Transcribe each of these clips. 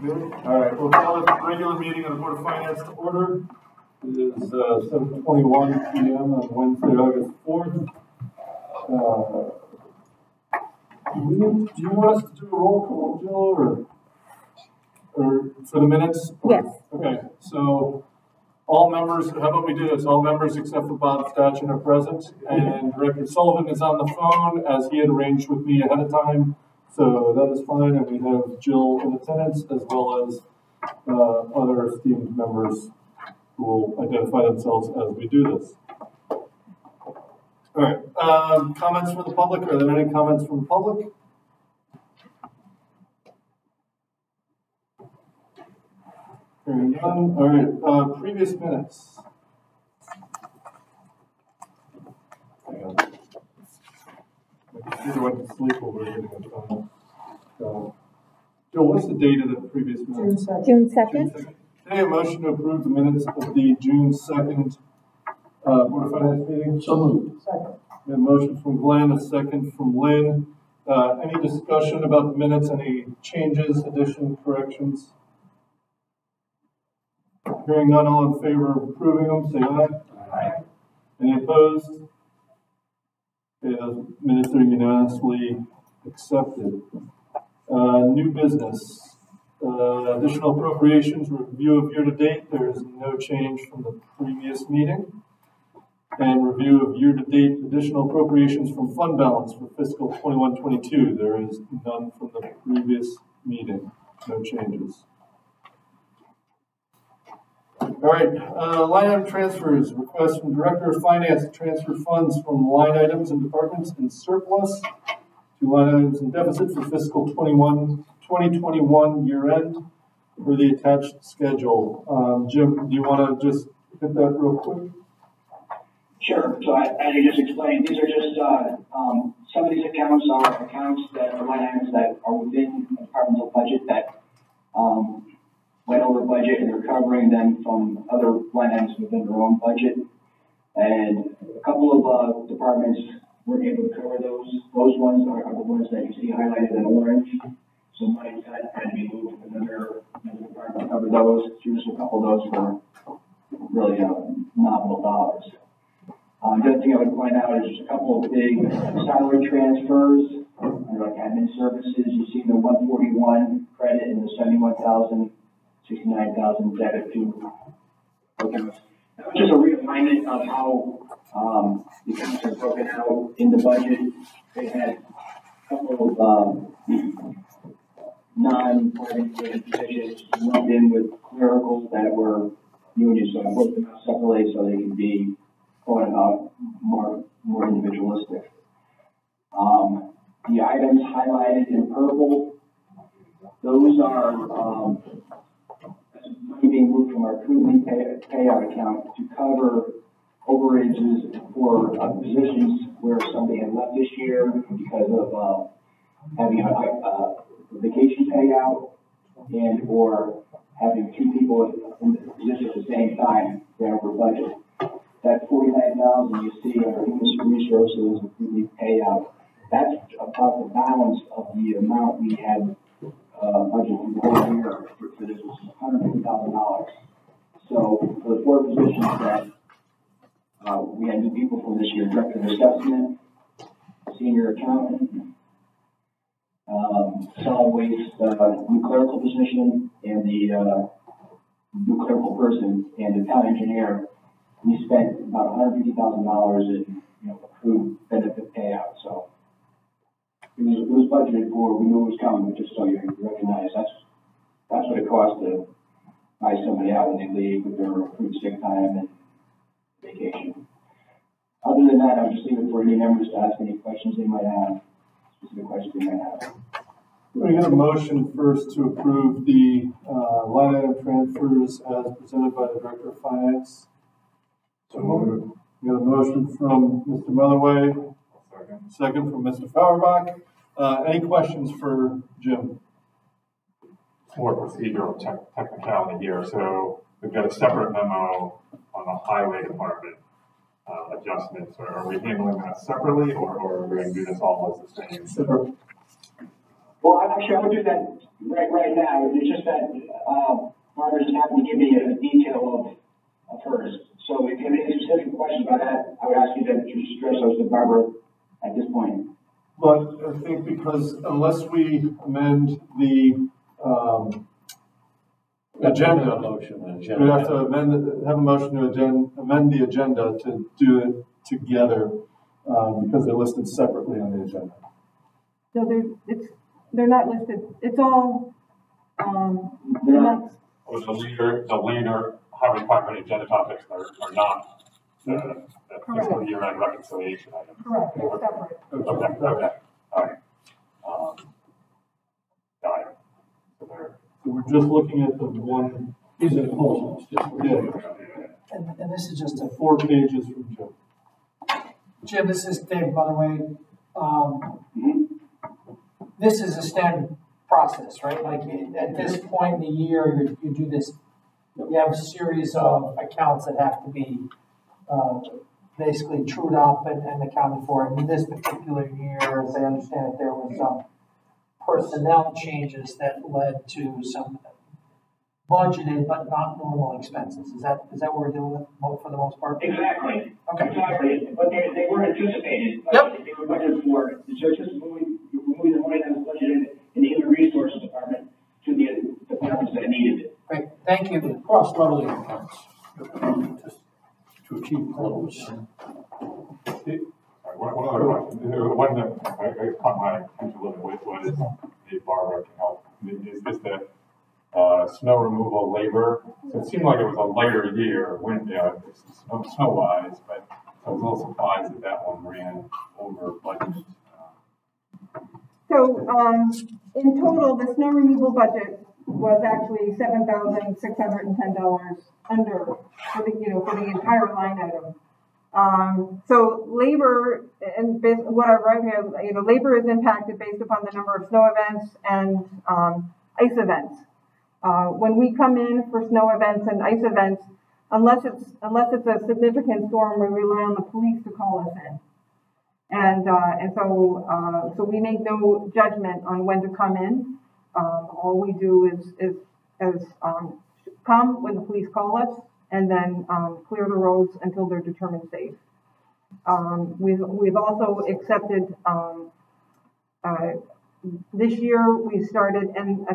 Good. All right, we'll call this regular meeting of the Board of Finance to order. It is 7:21 p.m. on Wednesday, August 4th. Do you want us to do a roll call, Jill, or for the minutes? Yes. Okay, so all members, how about we do this? All members except for Bob Stachin are present, and Director Sullivan is on the phone as he had arranged with me ahead of time. So that is fine, and we have Jill in attendance as well as other esteemed members who will identify themselves as we do this. All right, comments from the public? Are there any comments from the public? Hearing none. All right, previous minutes. Hang on. My computer went to sleep while we were getting it done. Joe, what's the date of the previous minutes? June 2nd. Can I have a motion to approve the minutes of the June 2nd Board of Finance meeting? So moved. Second. We have a motion from Glenn, a second from Lynn. Any discussion about the minutes? Any changes, additions, corrections? Hearing none, all in favor of approving them, say aye. Aye. Any opposed? Okay, those minutes are unanimously accepted. New business. Additional appropriations, review of year-to-date. There is no change from the previous meeting. And review of year-to-date additional appropriations from fund balance for fiscal 21-22. There is none from the previous meeting. No changes. All right, line item transfers. Request from Director of Finance to transfer funds from line items and departments in surplus to line items in deficit for fiscal 2021 year end for the attached schedule. Jim, do you want to just hit that real quick? Sure. So as you just explained, these are just some of these accounts are accounts that are line items that are within the departmental budget that went over budget, and they're covering them from other line items within their own budget. And a couple of departments weren't able to cover those. Those ones are the ones that you see highlighted in orange. So money had to be moved from another department to cover those. Just a couple of those for really nominal dollars. The other thing I would point out is just a couple of big salary transfers under like admin services. You see the 141 credit and the 71,000. 69,000 debit to accounts. That was just a realignment of how the accounts are broken out in the budget. They had a couple of non-positions lumped in with clerical that were union, so I broke them out separately so they can be going out more individualistic. The items highlighted in purple, those are money being moved from our crudely payout account to cover overages for positions where somebody had left this year because of having a vacation payout and or having two people in the position at the same time, they're over budget. That 49,000 you see under human resources and crudely payout, that's about the balance of the amount we had budget for the whole year for this was $150,000. So for the four positions that we had new people from this year: director of assessment, senior accountant, solid waste, new clerical position, and the new clerical person and the town engineer. We spent about $150,000 in accrued benefit payout. So it was budgeted for. We knew it was coming, but just so you recognize that's what it costs to buy somebody out when they leave with their accrued sick time and vacation. Other than that, I'll just leave it for any members to ask any questions they might have, specific questions they might have. We got a motion first to approve the line item transfers as presented by the Director of Finance. So we got a motion from Mr. Motherway. Second from Mr. Fauerbach. Any questions for Jim? More procedural technicality here. So we've got a separate memo on the highway department adjustments. Are we handling that separately, or are we going to do this all as the same? Separate. Well, actually, I would do that right now. It's just that, Barbara just happened to give me a detail of hers. So if you have any specific questions about that, I would ask you to just address those to Barbara at this point. But I think because unless we amend the, agenda, we have to have a motion to amend the agenda to do it together, because they're listed separately on the agenda. So they're not listed. It's all, The later highway department agenda topics are not the fiscal year-end reconciliation items. correct, they're separate. Okay, all right. Got it. So we're just looking at the one. These are the proposals. Yeah, And this is just a, 4 pages from Joe. Jim, this is Dave, by the way. This is a standard process, right? Like at this point in the year, you do this, you have a series of accounts that have to be basically trued up and accounted for. And in this particular year, as I understand it, there was some personnel changes that led to some budgeted but not normal expenses. Is that what we're dealing with for the most part? Exactly. Okay. Exactly. But they were anticipated. Yep. They were budgeted for. So just moving the money that was budgeted in the human resources department to the departments that needed it. Great. Thank you. Cross-leveling accounts to achieve goals. One other question. One that I caught my attention a little bit was, maybe Barbara can help, is the snow removal labor. So it seemed like it was a lighter year, snow-wise, but I was a little surprised that one ran over budget. So, in total, the snow removal budget was actually $7,610 under for the entire line item. So labor, and what I write here, labor is impacted based upon the number of snow events and ice events. When we come in for snow events and ice events, unless it's a significant storm, we rely on the police to call us in. And so we make no judgment on when to come in. All we do is come when the police call us, and then clear the roads until they're determined safe. We've also accepted. This year we started, and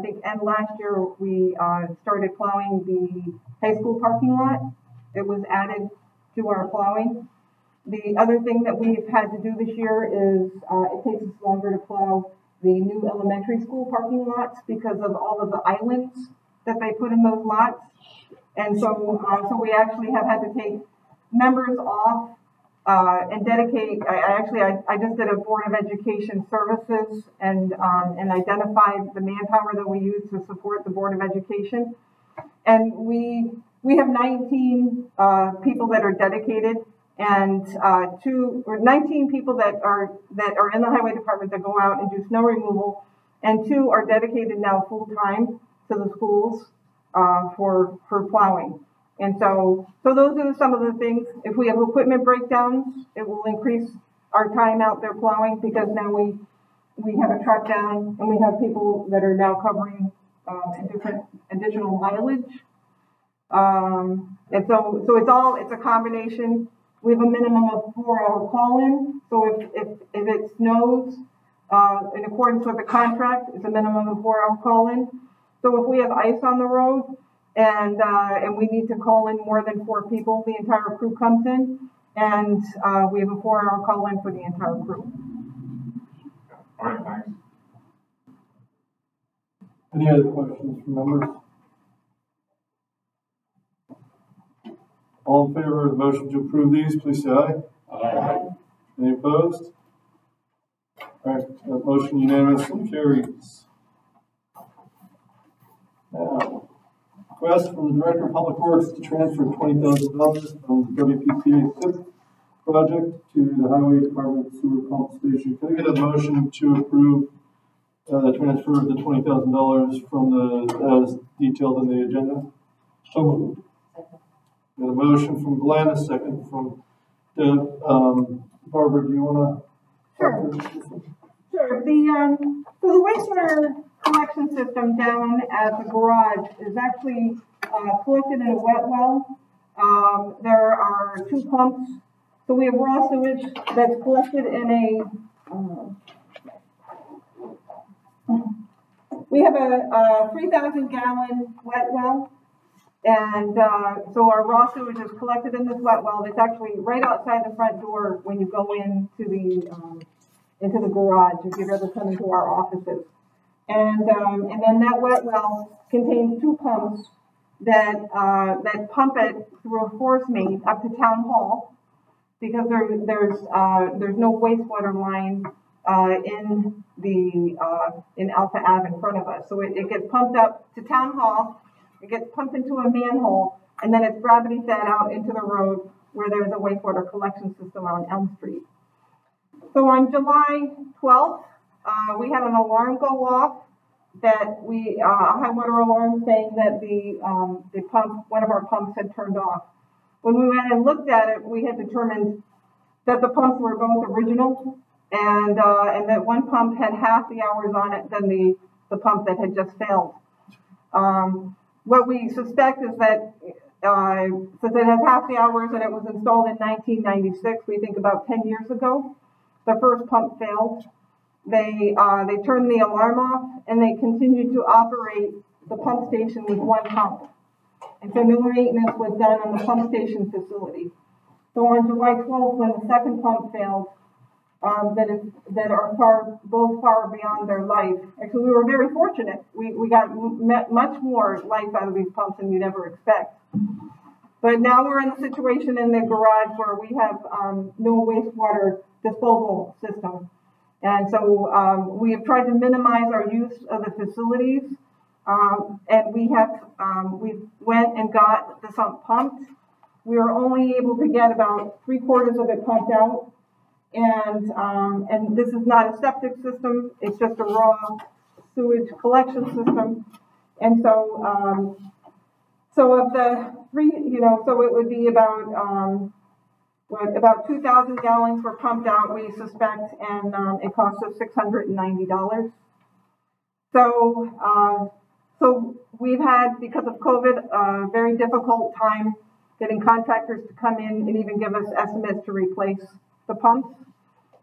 last year we started plowing the high school parking lot. It was added to our plowing. The other thing that we've had to do this year is it takes us longer to plow the new elementary school parking lots because of all of the islands that they put in those lots. And so we actually have had to take members off and dedicate. I just did a Board of Education services and identified the manpower that we use to support the Board of Education. And we have 19 people that are dedicated, and 19 people that are in the highway department that go out and do snow removal, and 2 are dedicated now full time to the schools for plowing. And so those are some of the things. If we have equipment breakdowns, it will increase our time out there plowing, because now we have a truck down and we have people that are now covering different additional mileage. And so it's a combination. We have a minimum of 4-hour call-in. So if it snows, in accordance with the contract, it's a minimum of 4-hour call-in. So if we have ice on the road and we need to call in more than 4 people, the entire crew comes in, and we have a 4-hour call-in for the entire crew. All right, thanks. Any other questions from members? All in favor of the motion to approve these, please say aye. Aye. Any opposed? All right, that motion unanimously carries. Now, request from the Director of Public Works to transfer $20,000 from the WPCA SIP project to the Highway Department sewer pump station. Can I get a motion to approve the transfer of the $20,000 from as detailed in the agenda? So moved. Got a motion from Glenn, a second from Deb. Barbara, do you want to? Sure. Sure. So the wastewater collection system down at the garage is actually collected in a wet well. There are 2 pumps. So we have raw sewage that's collected in we have a 3,000 gallon wet well. And so our raw sewage is collected in this wet well. It's actually right outside the front door when you go into the garage, if you've ever come into our offices. And then that wet well contains 2 pumps that pump it through a force main up to town hall, because there's no wastewater line in Alpha Ave in front of us. So it gets pumped up to town hall, it gets pumped into a manhole, and then it's gravity fed out into the road where there's a wastewater collection system on Elm Street. So on July 12th, we had an alarm go off that a high water alarm saying that the pump, one of our pumps had turned off. When we went and looked at it, we had determined that the pumps were both original, and that one pump had half the hours on it than the pump that had just failed. What we suspect is that since it has half the hours and it was installed in 1996, we think about 10 years ago, the first pump failed. They turned the alarm off and they continued to operate the pump station with 1 pump. And so no maintenance was done on the pump station facility. So on July 12th, when the second pump failed, that are both far beyond their life. Actually, we were very fortunate. We got much more life out of these pumps than you'd ever expect. But now we're in the situation in the garage where we have no wastewater disposal system. And so we have tried to minimize our use of the facilities. And we went and got the sump pumped. We were only able to get about 3/4 of it pumped out. And this is not a septic system, it's just a raw sewage collection system. And so, so of the 3, so it would be about 2,000 gallons were pumped out, we suspect, and it cost us $690. So we've had, because of COVID, a very difficult time getting contractors to come in and even give us estimates to replace the pumps.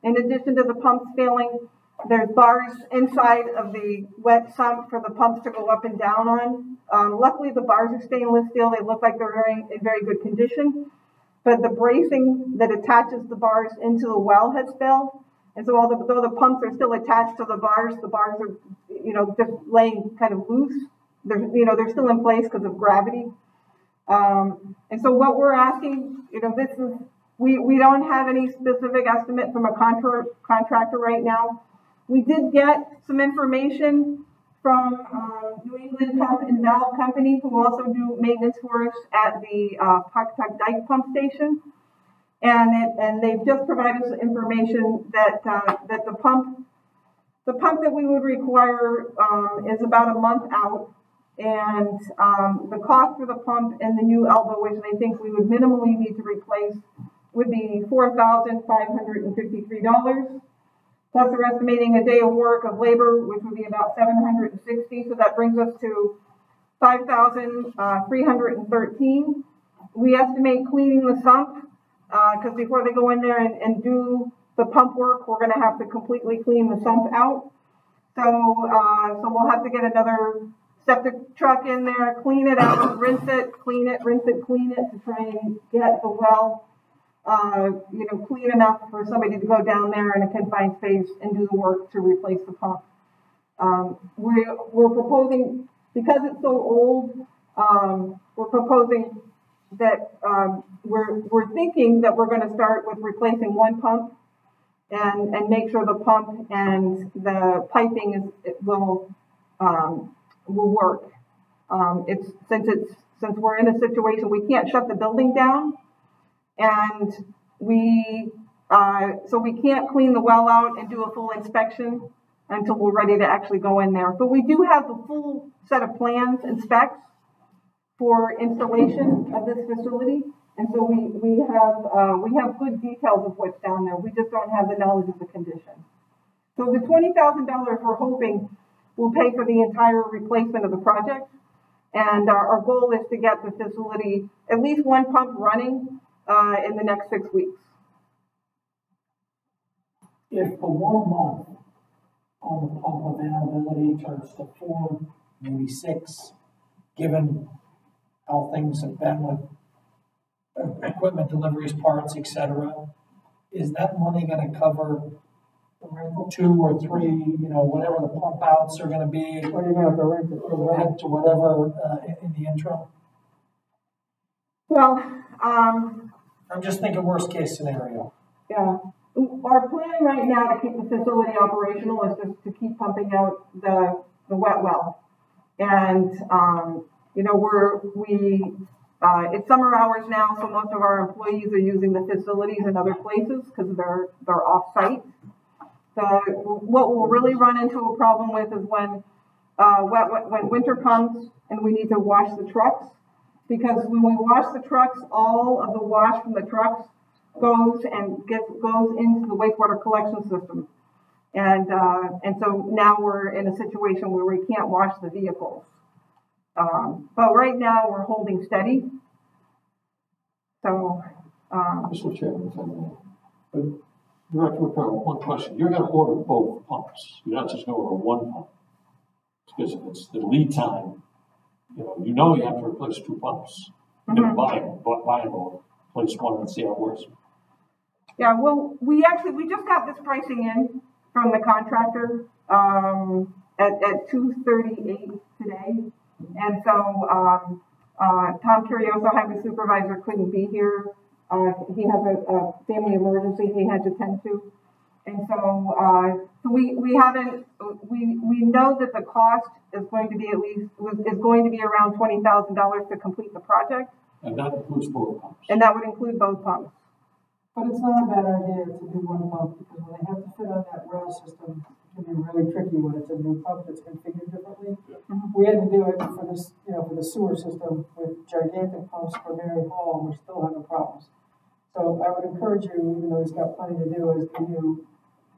In addition to the pumps failing, there's bars inside of the wet sump for the pumps to go up and down on. Luckily, the bars are stainless steel. They look like they're in very good condition. But the bracing that attaches the bars into the well has failed. And so although the pumps are still attached to the bars are, just laying kind of loose. They're still in place because of gravity. And so what we're asking, this is, we don't have any specific estimate from a contractor right now. We did get some information from New England Pump and Valve Company, who also do maintenance for us at the Pawcatuck Dyke pump station. And they've just provided us information that the pump that we would require is about a month out. And the cost for the pump and the new elbow, which I think we would minimally need to replace, would be $4,553. Plus they're estimating a day of work of labor, which would be about $760. So that brings us to $5,313. We estimate cleaning the sump, because before they go in there and do the pump work, we're going to have to completely clean the sump out. So we'll have to get another septic truck in there, clean it out, rinse it, clean it, rinse it, clean it, to try and get the well, clean enough for somebody to go down there in a confined space and do the work to replace the pump. We're proposing, because it's so old, we're proposing that we're thinking that we're going to start with replacing 1 pump and make sure the pump and the piping will work. Since we're in a situation we can't shut the building down, and so we can't clean the well out and do a full inspection until we're ready to actually go in there. But we do have the full set of plans and specs for installation of this facility, and so we have good details of what's down there. We just don't have the knowledge of the condition. So the $20,000 we're hoping will pay for the entire replacement of the project. And our goal is to get the facility, at least one pump running in the next 6 weeks. If for 1 month on the pump availability turns to 4, maybe 6, given how things have been with equipment deliveries, parts, etc., is that money going to cover 2 or 3, whatever the pump outs are going to be, or you're going to have to rent it to whatever in the interim? Well, I'm just thinking worst case scenario. yeah. Our plan right now to keep the facility operational is just to keep pumping out the wet well. And, it's summer hours now, so most of our employees are using the facilities in other places because they're off-site. What we'll really run into a problem with is when winter comes and we need to wash the trucks, because when we wash the trucks, all of the wash from the trucks goes into the wastewater collection system, and so now we're in a situation where we can't wash the vehicles. But right now we're holding steady. So, Mr. Chairman, if I may. But Director Ricardo, one question. You're going to order both pumps. You're not just going to order one pump. Because it's the lead time. You have to replace 2 pumps. You're going to buy them both. Replace one and see how it works. yeah, well, we just got this pricing in from the contractor at 2:38 today. And so Tom Curioso, highway supervisor, couldn't be here. He has a family emergency he had to tend to. And so we know that the cost is going to be around $20,000 to complete the project. And that includes both pumps. And that would include both pumps. But it's not a bad idea to do one pump, because when they have to fit on that rail system, it can be really tricky when it's a new pump that's configured differently. Mm-hmm. We had to do it for this, for the sewer system with gigantic pumps for Mary Hall, and we're still having problems. So I would encourage you, even though he's got plenty to do, is to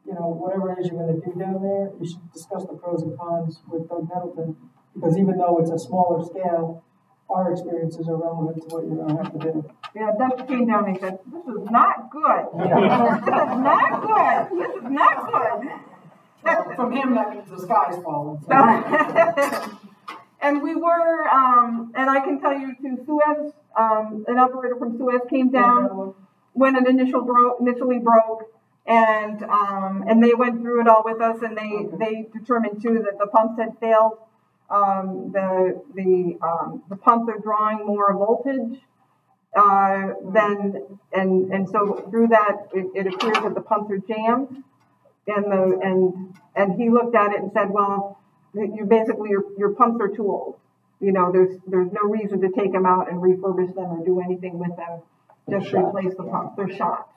whatever it is you're going to do down there, you should discuss the pros and cons with Doug Nettleton, because even though it's a smaller scale, our experiences are relevant to what you're going to have to do. Yeah, Doug came down and said, "This is not good. This is not good. This is not good." Well, from him, that means the sky's falling. So. And we were, and I can tell you too, Suez, an operator from Suez came down when it initially broke, and they went through it all with us, and they determined too that the pumps had failed. The pumps are drawing more voltage and so through that it appears that the pumps are jammed, and he looked at it and said, well, your pumps are too old. There's no reason to take them out and refurbish them or do anything with them. Just replace the pumps. They're shot.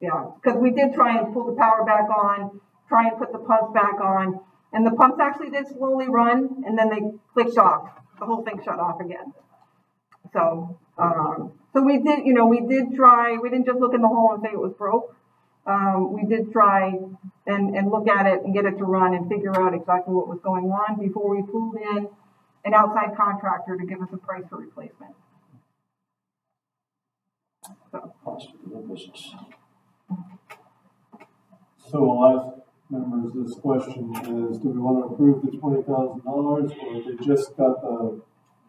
Yeah, because we did try and pull the power back on, try and put the pumps back on. And the pumps actually did slowly run, and then they clicked off. The whole thing shut off again. So we did try. We didn't just look in the hole and say it was broke. We did try and look at it and get it to run and figure out exactly what was going on before we pulled in an outside contractor to give us a price for replacement. So. Cost of the business. So I'll ask members this question is, do we want to approve the $20,000, or they just got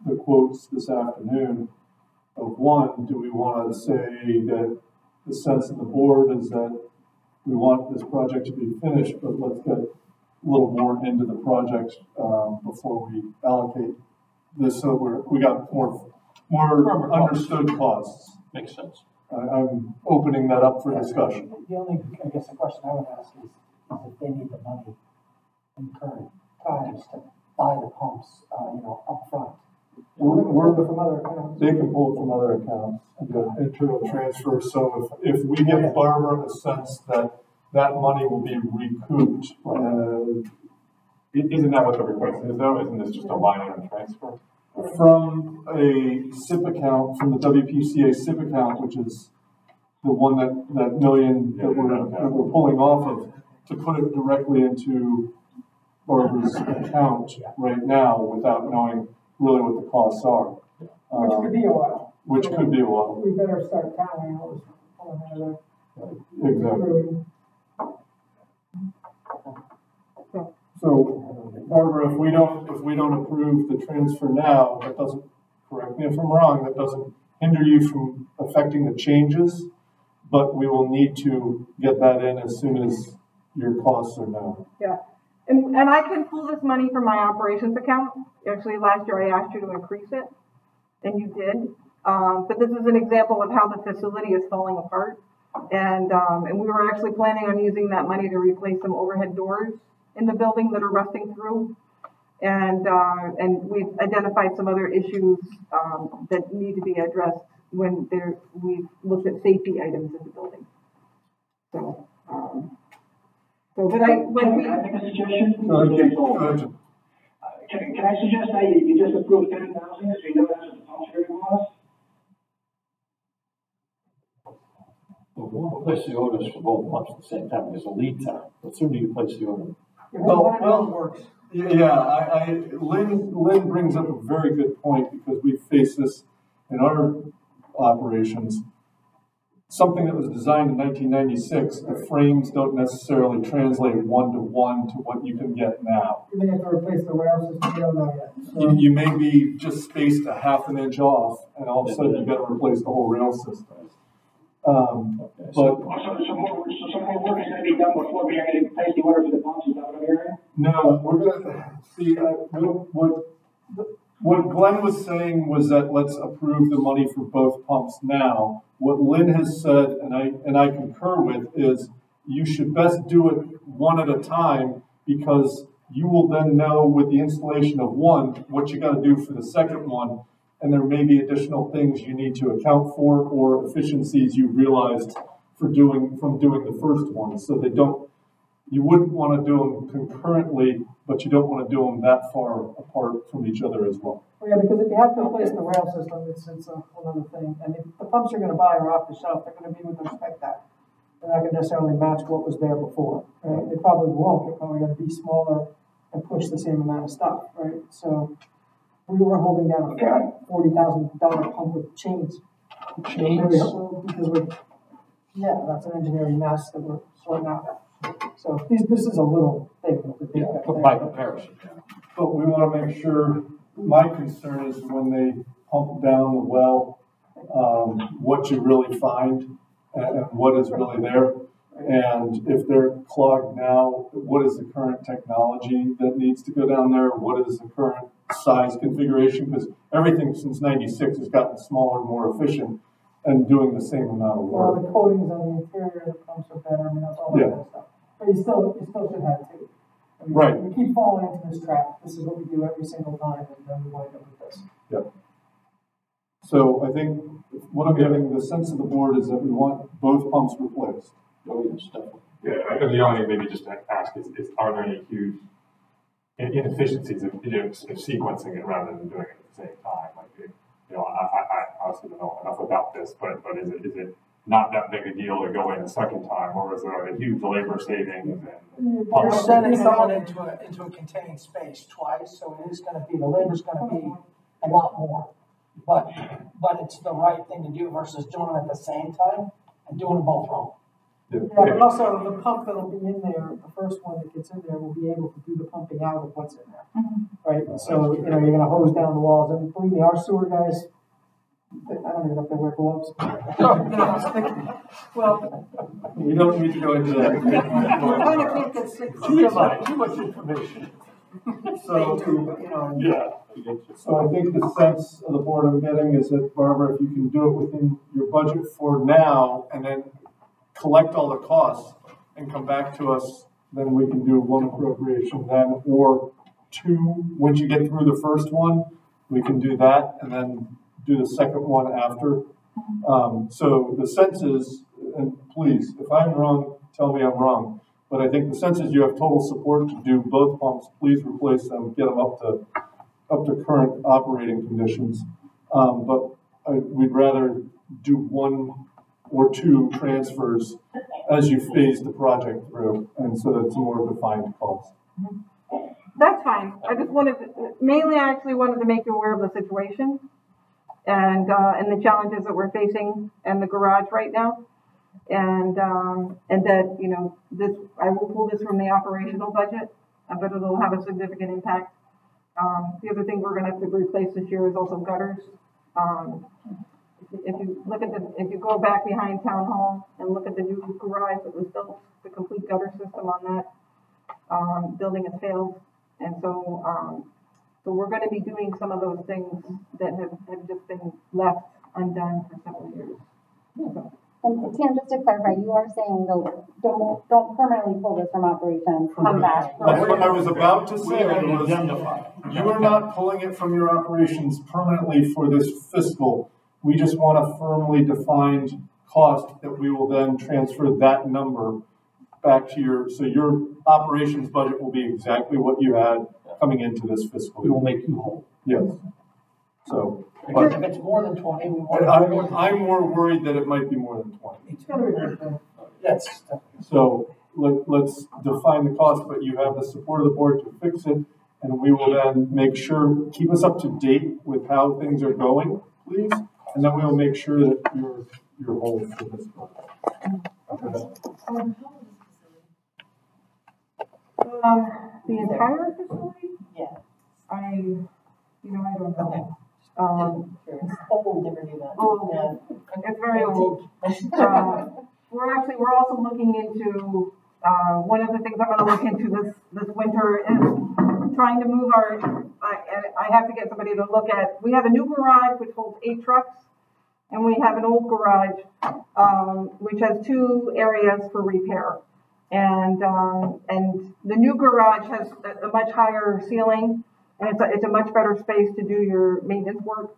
the quotes this afternoon of one? Do we want to say that the sense of the board is that we want this project to be finished, but let's get a little more into the project before we allocate this, so we got more understood costs? Makes sense. I'm opening that up for discussion. The only, the question I would ask is if they need the money in current times to buy the pumps, up front. We're from other accounts. They can pull it from other accounts and do an internal transfer. So if we give Barbara a sense that money will be recouped, isn't that what the request is though? Isn't this just a line item transfer? From a SIP account, from the WPCA SIP account, which is the one that million that we're pulling off of, to put it directly into Barbara's account right now without knowing really what the costs are. Which could be a while. Which could be a while. We better start tallying all this. Exactly. So, Barbara, if we don't approve the transfer now, that doesn't, correct me if I'm wrong, that doesn't hinder you from affecting the changes, but we will need to get that in as soon as your costs are known. Yeah, and I can pull this money from my operations account. Actually, last year I asked you to increase it, and you did. But this is an example of how the facility is falling apart. And we were actually planning on using that money to replace some overhead doors in the building that are rusting through. And we've identified some other issues that need to be addressed when we've looked at safety items in the building. So, Can I make a suggestion? Go ahead. Can I suggest that you just approve 10,000 as we know that's what the pumps are going to cost? Well, we won't place the orders for both pumps at the same time. There's a lead time. But certainly you place the order. Works. Yeah, Lynn brings up a very good point because we face this in our operations. Something that was designed in 1996, the frames don't necessarily translate one-to-one to what you can get now. You may have to replace the rail system, you don't know yet. So. You may be just spaced a half an inch off, and all of a sudden you've got to replace the whole rail system. But So some more work is going to be done before we actually place the order for the pumps, is that what I'm hearing? no, we're going to see what Glenn was saying was that let's approve the money for both pumps now. What Lynn has said, and I concur with, is you should best do it one at a time because you will then know with the installation of one what you got to do for the second one, and there may be additional things you need to account for or efficiencies you realized from doing the first one. So you wouldn't want to do them concurrently, but you don't want to do them that far apart from each other as well. Well, yeah, because if you have to replace the rail system, it's a whole other thing. And if the pumps you're going to buy are off the shelf, they're going to be with their spec that. They're not going to necessarily match what was there before, right? They probably won't. They're probably going to be smaller and push the same amount of stuff, right? So we were holding down a $40,000 pump with chains. Because that's an engineering mess that we're sorting out. So this is a little thing. By comparison. But we want to make sure, my concern is when they pump down the well, what you really find and what is really there. And if they're clogged now, what is the current technology that needs to go down there? What is the current size configuration? Because everything since 96 has gotten smaller, more efficient, and doing the same amount of Well, work. the coatings on the interior of the pumps are better. I mean, that's all that kind of stuff. But you still should have two. I mean, Right. We keep falling into this trap. This is what we do every single time, and then we wind up with this. Yep. So I think what I'm getting the sense of the board is that we want both pumps replaced. Oh, yes, definitely. Yeah, and the only thing maybe just to ask is are there any huge inefficiencies of sequencing it rather than doing it at the same time? Like, I obviously don't know enough about this, but is it not that big a deal to go in a second time, or is there a huge labor savings? And You're sending someone into a contained space twice, so it is going to be, the labor's going to be a lot more. But it's the right thing to do versus doing them at the same time and doing them both wrong. Yeah. Yeah, but also the pump that'll be in there, the first one that gets in there will be able to do the pumping out of what's in there. Right? So, you're going to hose down the walls. And believe me, our sewer guys, I don't even know if they wear gloves. Well, We don't need to go into that. you kind of can't get sick from this. Too much information. So, yeah. So I think the sense of the board I'm getting is that, Barbara, if you can do it within your budget for now and then collect all the costs and come back to us, then we can do one appropriation then, or two, once you get through the first one, we can do that and then do the second one after. So the sense is, and please, if I'm wrong, tell me I'm wrong, but I think the sense is you have total support to do both pumps. Please replace them, get them up to current operating conditions. But we'd rather do one or two transfers as you phase the project through, and so that it's a more defined cost. That's fine. I just mainly I actually wanted to make you aware of the situation and the challenges that we're facing in the garage right now. And that, you know, I will pull this from the operational budget, but it'll have a significant impact. The other thing we're gonna have to replace this year is also gutters. If you go back behind Town Hall and look at the new garage that was built, the complete gutter system on that building has failed. And so we're going to be doing some of those things that have just been left undone for several years. So. And Tam, just to clarify, you are saying though, don't permanently pull this from operations, come back. What I was about to say was, you are not pulling it from your operations permanently for this fiscal. We just want a firmly defined cost that we will then transfer that number back to so your operations budget will be exactly what you had coming into this fiscal It year. will make you whole. Yes. So, Because if it's more than 20, we want I'm more worried that it might be more than 20. It's gonna be, yes. So let's define the cost, but you have the support of the board to fix it, and we will then make sure, keep us up to date with how things are going, please, and then we'll make sure that you're whole for this project. Okay. The entire facility? Yeah. I don't know. It's old, never knew that. Old. Yeah. It's very old. We're also looking into, one of the things I'm gonna look into this winter is trying to move I have to get somebody to look at, we have a new garage which holds 8 trucks, and we have an old garage, which has 2 areas for repair. And the new garage has a much higher ceiling, and it's a much better space to do your maintenance work.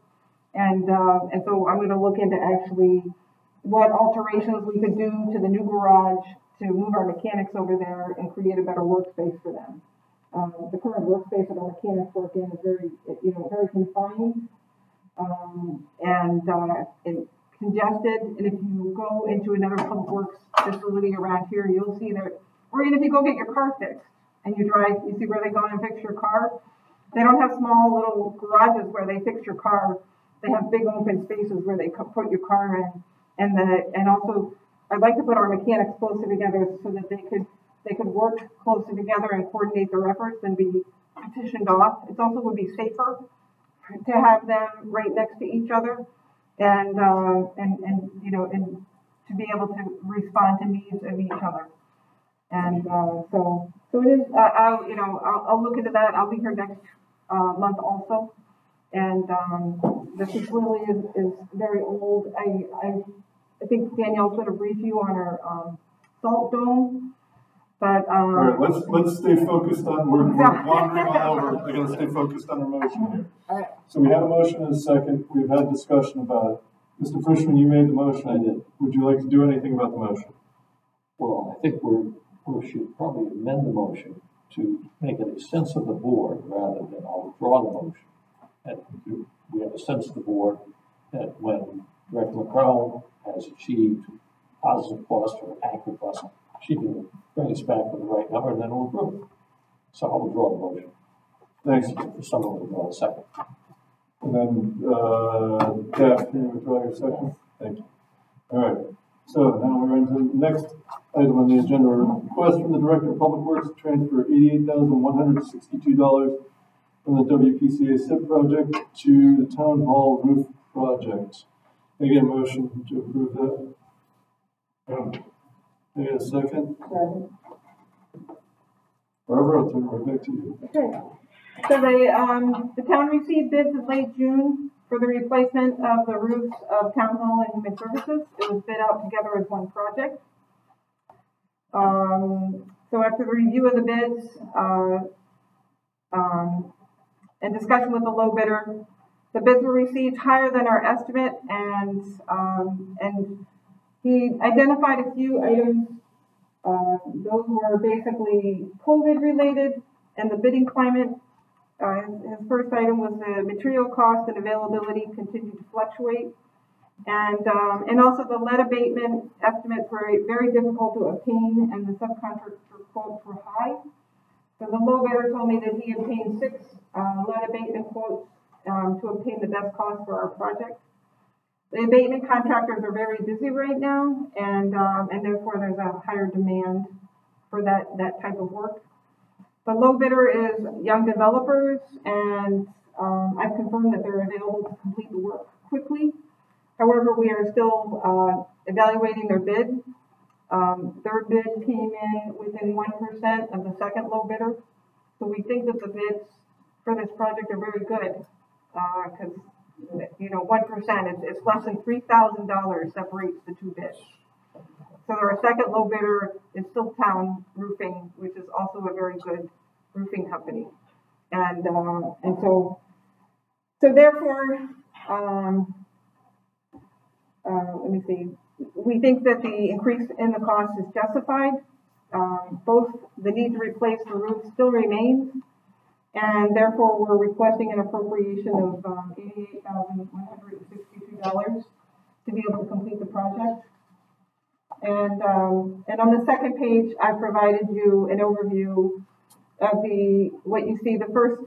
And so I'm going to look into actually what alterations we could do to the new garage to move our mechanics over there and create a better workspace for them. The current workspace that our mechanics work in is very confined, and congested. And if you go into another public works facility around here, you'll see that, or even if you go get your car fixed and you see where they go and fix your car. They don't have small little garages where they fix your car. They have big open spaces where they put your car in. And also, I'd like to put our mechanics closer together so that they could work closer together and coordinate their efforts and be petitioned off. It also would be safer to have them right next to each other, and to be able to respond to needs of each other. And so it is. I'll look into that. I'll be here next month also. And the facility is very old. I think Danielle's going to brief you on our salt dome. But all right, let's stay focused on, we're wandering all over. We're going to stay focused on our motion here. All right. So we had a motion and a second. We've had discussion about it. Mr. Frischman, you made the motion. I did. Would you like to do anything about the motion? Well, I think we should probably amend the motion to make it a sense of the board rather than I'll withdraw the motion. And we have a sense of the board that when Director McCrone has achieved positive cost or accurate cost, she can bring us back with the right number and then we'll approve it. So I'll withdraw the motion. Thanks. Someone will withdraw a second. And then, Deb, can you withdraw your second? Thank you. All right. So now we're into the next item on the agenda. Request from the Director of Public Works to transfer $88,162 from the WPCA SIP project to the Town Hall roof project. Can I get a motion to approve that? Can I get a second? Barbara, I'll turn it right back to you. Okay. So the town received bids in late June for the replacement of the roofs of Town Hall and Human Services. It was bid out together as one project. So after the review of the bids and discussion with the low bidder, the bids were received higher than our estimate, and he identified a few items. Those were basically COVID related and the bidding climate. His first item was the material cost and availability continued to fluctuate. And also the lead abatement estimates were very difficult to obtain, and the subcontractor quotes were high. So the low bidder told me that he obtained 6 lead abatement quotes to obtain the best cost for our project. The abatement contractors are very busy right now, and therefore there's a higher demand for that type of work. The low bidder is young developers, and I've confirmed that they're available to complete the work quickly. However, we are still evaluating their bid. Their bid came in within 1% of the second low bidder. So we think that the bids for this project are very good, because, 1%, it's less than $3,000 separates the 2 bids. So our second low bidder is still Town Roofing, which is also a very good roofing company. And so therefore, let me see. We think that the increase in the cost is justified. Both the need to replace the roof still remains, and therefore we're requesting an appropriation of $88,162 to be able to complete the project. And on the second page, I provided you an overview of what you see. The first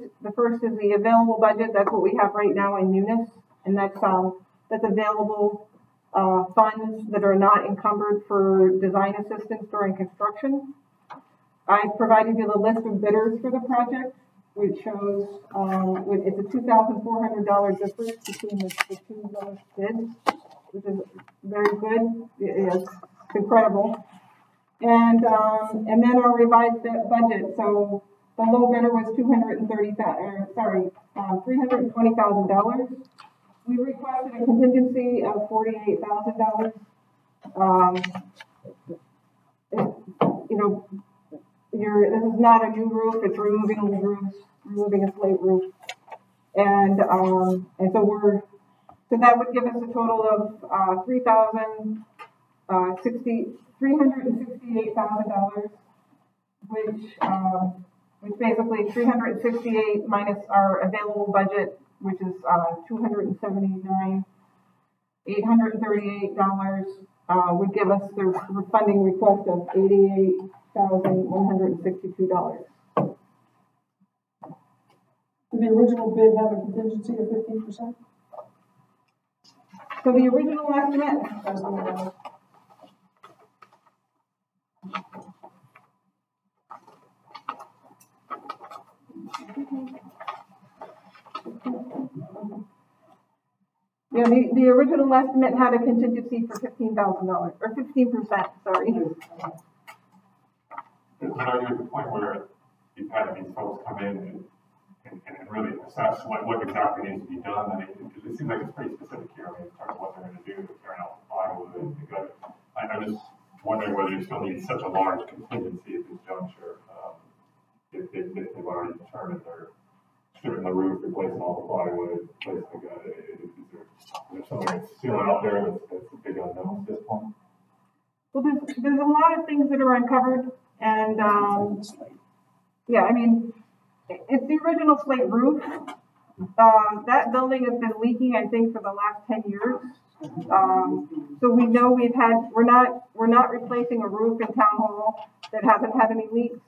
is the available budget. That's what we have right now in Munis, and that's available funds that are not encumbered for design assistance during construction. I provided you the list of bidders for the project, which shows it's a $2,400 difference between the 2 lowest bids, which is very good. It's incredible. And then our revised budget. So the low bidder was $320,000. We requested a contingency of $48,000. This is not a new roof; it's removing a slate roof, and so that would give us a total of $368,000, which basically 368 minus our available budget, which is $279,838, would give us the funding request of $88,162. Did the original bid have a contingency of 15%? So the original estimate. Yeah, the original estimate had a contingency for $15,000 or 15%. Sorry. But are you at the point where you've had these folks come in and really assess what exactly needs to be done? I mean, it seems like it's pretty specific here. I mean, in terms of what they're going to do, tearing out the plywood. I'm just wondering whether you still need such a large contingency at this juncture. If they've already determined they're stripping the roof, replacing all the plywood, replacing the gut. Is there something that's still out there that's a big unknown at this point? Well, there's a lot of things that are uncovered, and yeah, I mean, it's the original slate roof. That building has been leaking, I think, for the last 10 years. So we know we're not replacing a roof in Town Hall that hasn't had any leaks.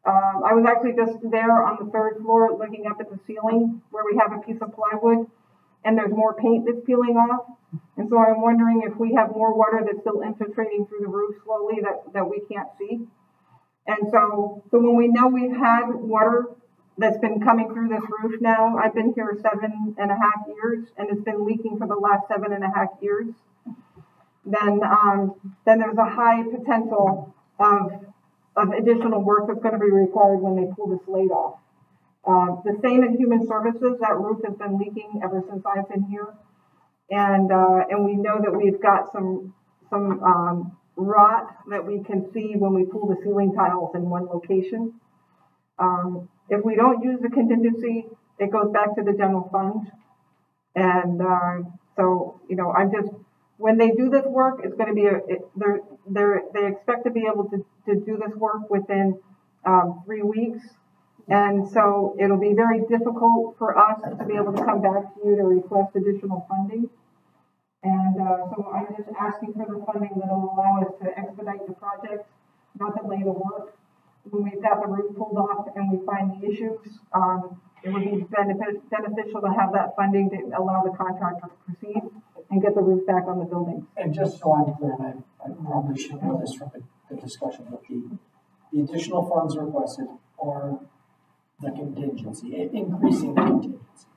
I was actually just there on the 3rd floor looking up at the ceiling where we have a piece of plywood and there's more paint that's peeling off. And so I'm wondering if we have more water that's still infiltrating through the roof slowly that we can't see. And so when we know we've had water that's been coming through this roof now, I've been here 7.5 years and it's been leaking for the last 7.5 years, then there's a high potential of additional work that's going to be required when they pull the slate off. The same in Human Services, that roof has been leaking ever since I've been here. And we know that we've got some rot that we can see when we pull the ceiling tiles in one location. If we don't use the contingency, it goes back to the general fund. And so, when they do this work, it's going to be they expect to be able to do this work within 3 weeks. And so it'll be very difficult for us to be able to come back to you to request additional funding. And, so I'm just asking for the funding that'll allow us to expedite the project, not delay the work. When we've got the roof pulled off and we find the issues, it would be beneficial to have that funding to allow the contractor to proceed and get the roof back on the building. And just so I'm clear, and I probably should know this from the discussion, but the additional funds requested or the contingency, increasing the contingency.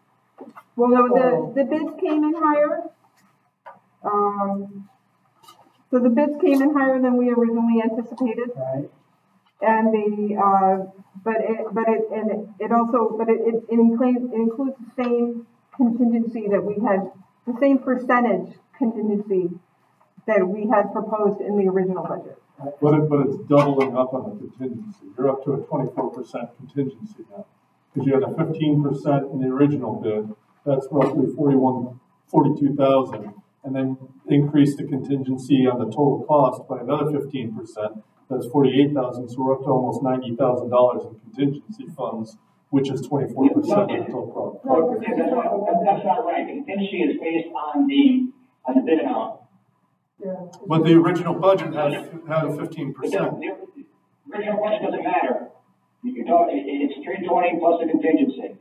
Well, the bids came in higher. So the bids came in higher than we originally anticipated. Right. And it includes the same contingency that we had, the same percentage contingency that we had proposed in the original budget. But it's doubling up on the contingency. You're up to a 24% contingency now. Because you had a 15% in the original bid, that's roughly 42,000. And then increase the contingency on the total cost by another 15%. That's 48,000, so we're up to almost $90,000 in contingency funds, which is 24% of the total project. That's not right. Contingency is based on the bid amount. But the original budget had a 15%. The original budget doesn't matter. You can talk. It's 320 plus the contingency.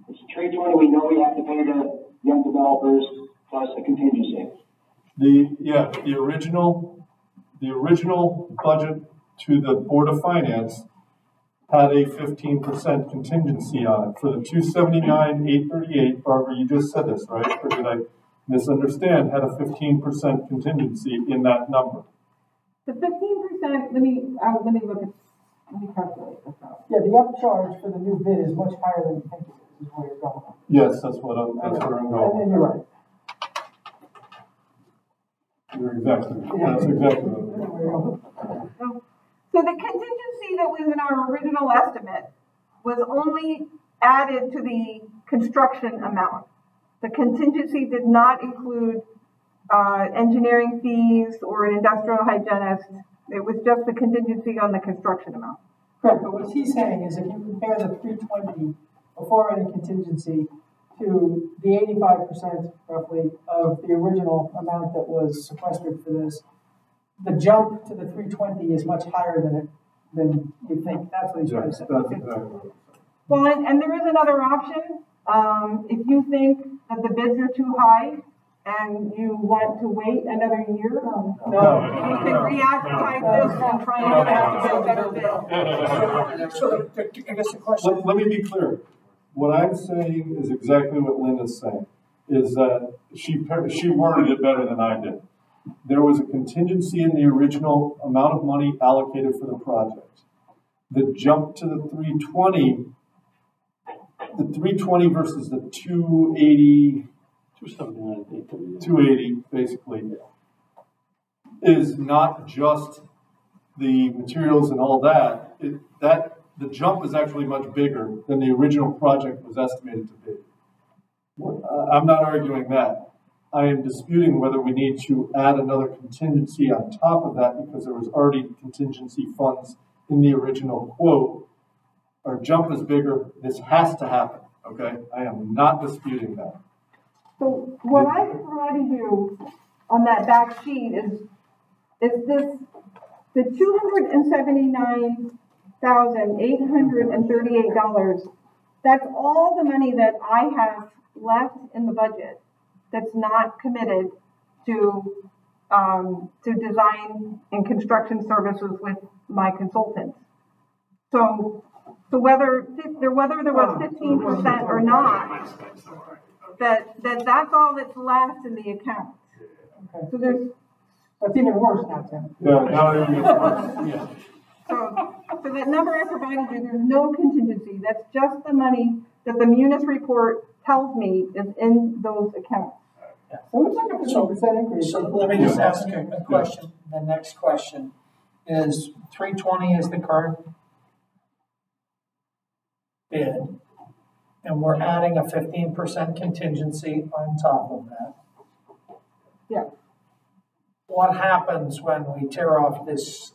It's 320. We know we have to pay the young developers plus the contingency. The original budget to the Board of Finance had a 15% contingency on it for the 279,838. Barbara, you just said this, right? Or did I misunderstand? Had a 15% contingency in that number. The 15%. Let me calculate this out. Yeah, the upcharge for the new bid is much higher than you think it is where you're going. Yes, that's where I'm going. And you're right. That's exactly what. So the contingency that was in our original estimate was only added to the construction amount. The contingency did not include engineering fees or an industrial hygienist. It was just the contingency on the construction amount. Correct, but what he's saying is if you compare the 320 before any contingency to the 85% roughly of the original amount that was sequestered for this, the jump to the 320 is much higher than you think. That's what he's trying to say. That's exactly what. Well, and there is another option. If you think that the bids are too high and you want to wait another year, you can re-advertise this and try and get a better bid. So I guess the question. Let me be clear. What I'm saying is exactly what Linda's saying, is that she worded it better than I did. There was a contingency in the original amount of money allocated for the project. The jump to the 320 versus the 280, 280 basically, is not just the materials and all that. The jump is actually much bigger than the original project was estimated to be. I'm not arguing that. I am disputing whether we need to add another contingency on top of that because there was already contingency funds in the original quote. Our jump is bigger. This has to happen, okay? I am not disputing that. So what I provided you on that back sheet is this, the $279,838, that's all the money that I have left in the budget that's not committed to design and construction services with my consultants. So whether there was 15% or not, that's all that's left in the account. Okay. So That's even worse now, Tim. Yeah, now it gets worse. Yeah. So that number I provided you, there's no contingency. That's just the money that the Munis report tells me is in those accounts. Yeah. So it's like a 15% increase. So let me just ask you a question. The next question is 320 is the current bid, and we're adding a 15% contingency on top of that. Yeah. What happens when we tear off this,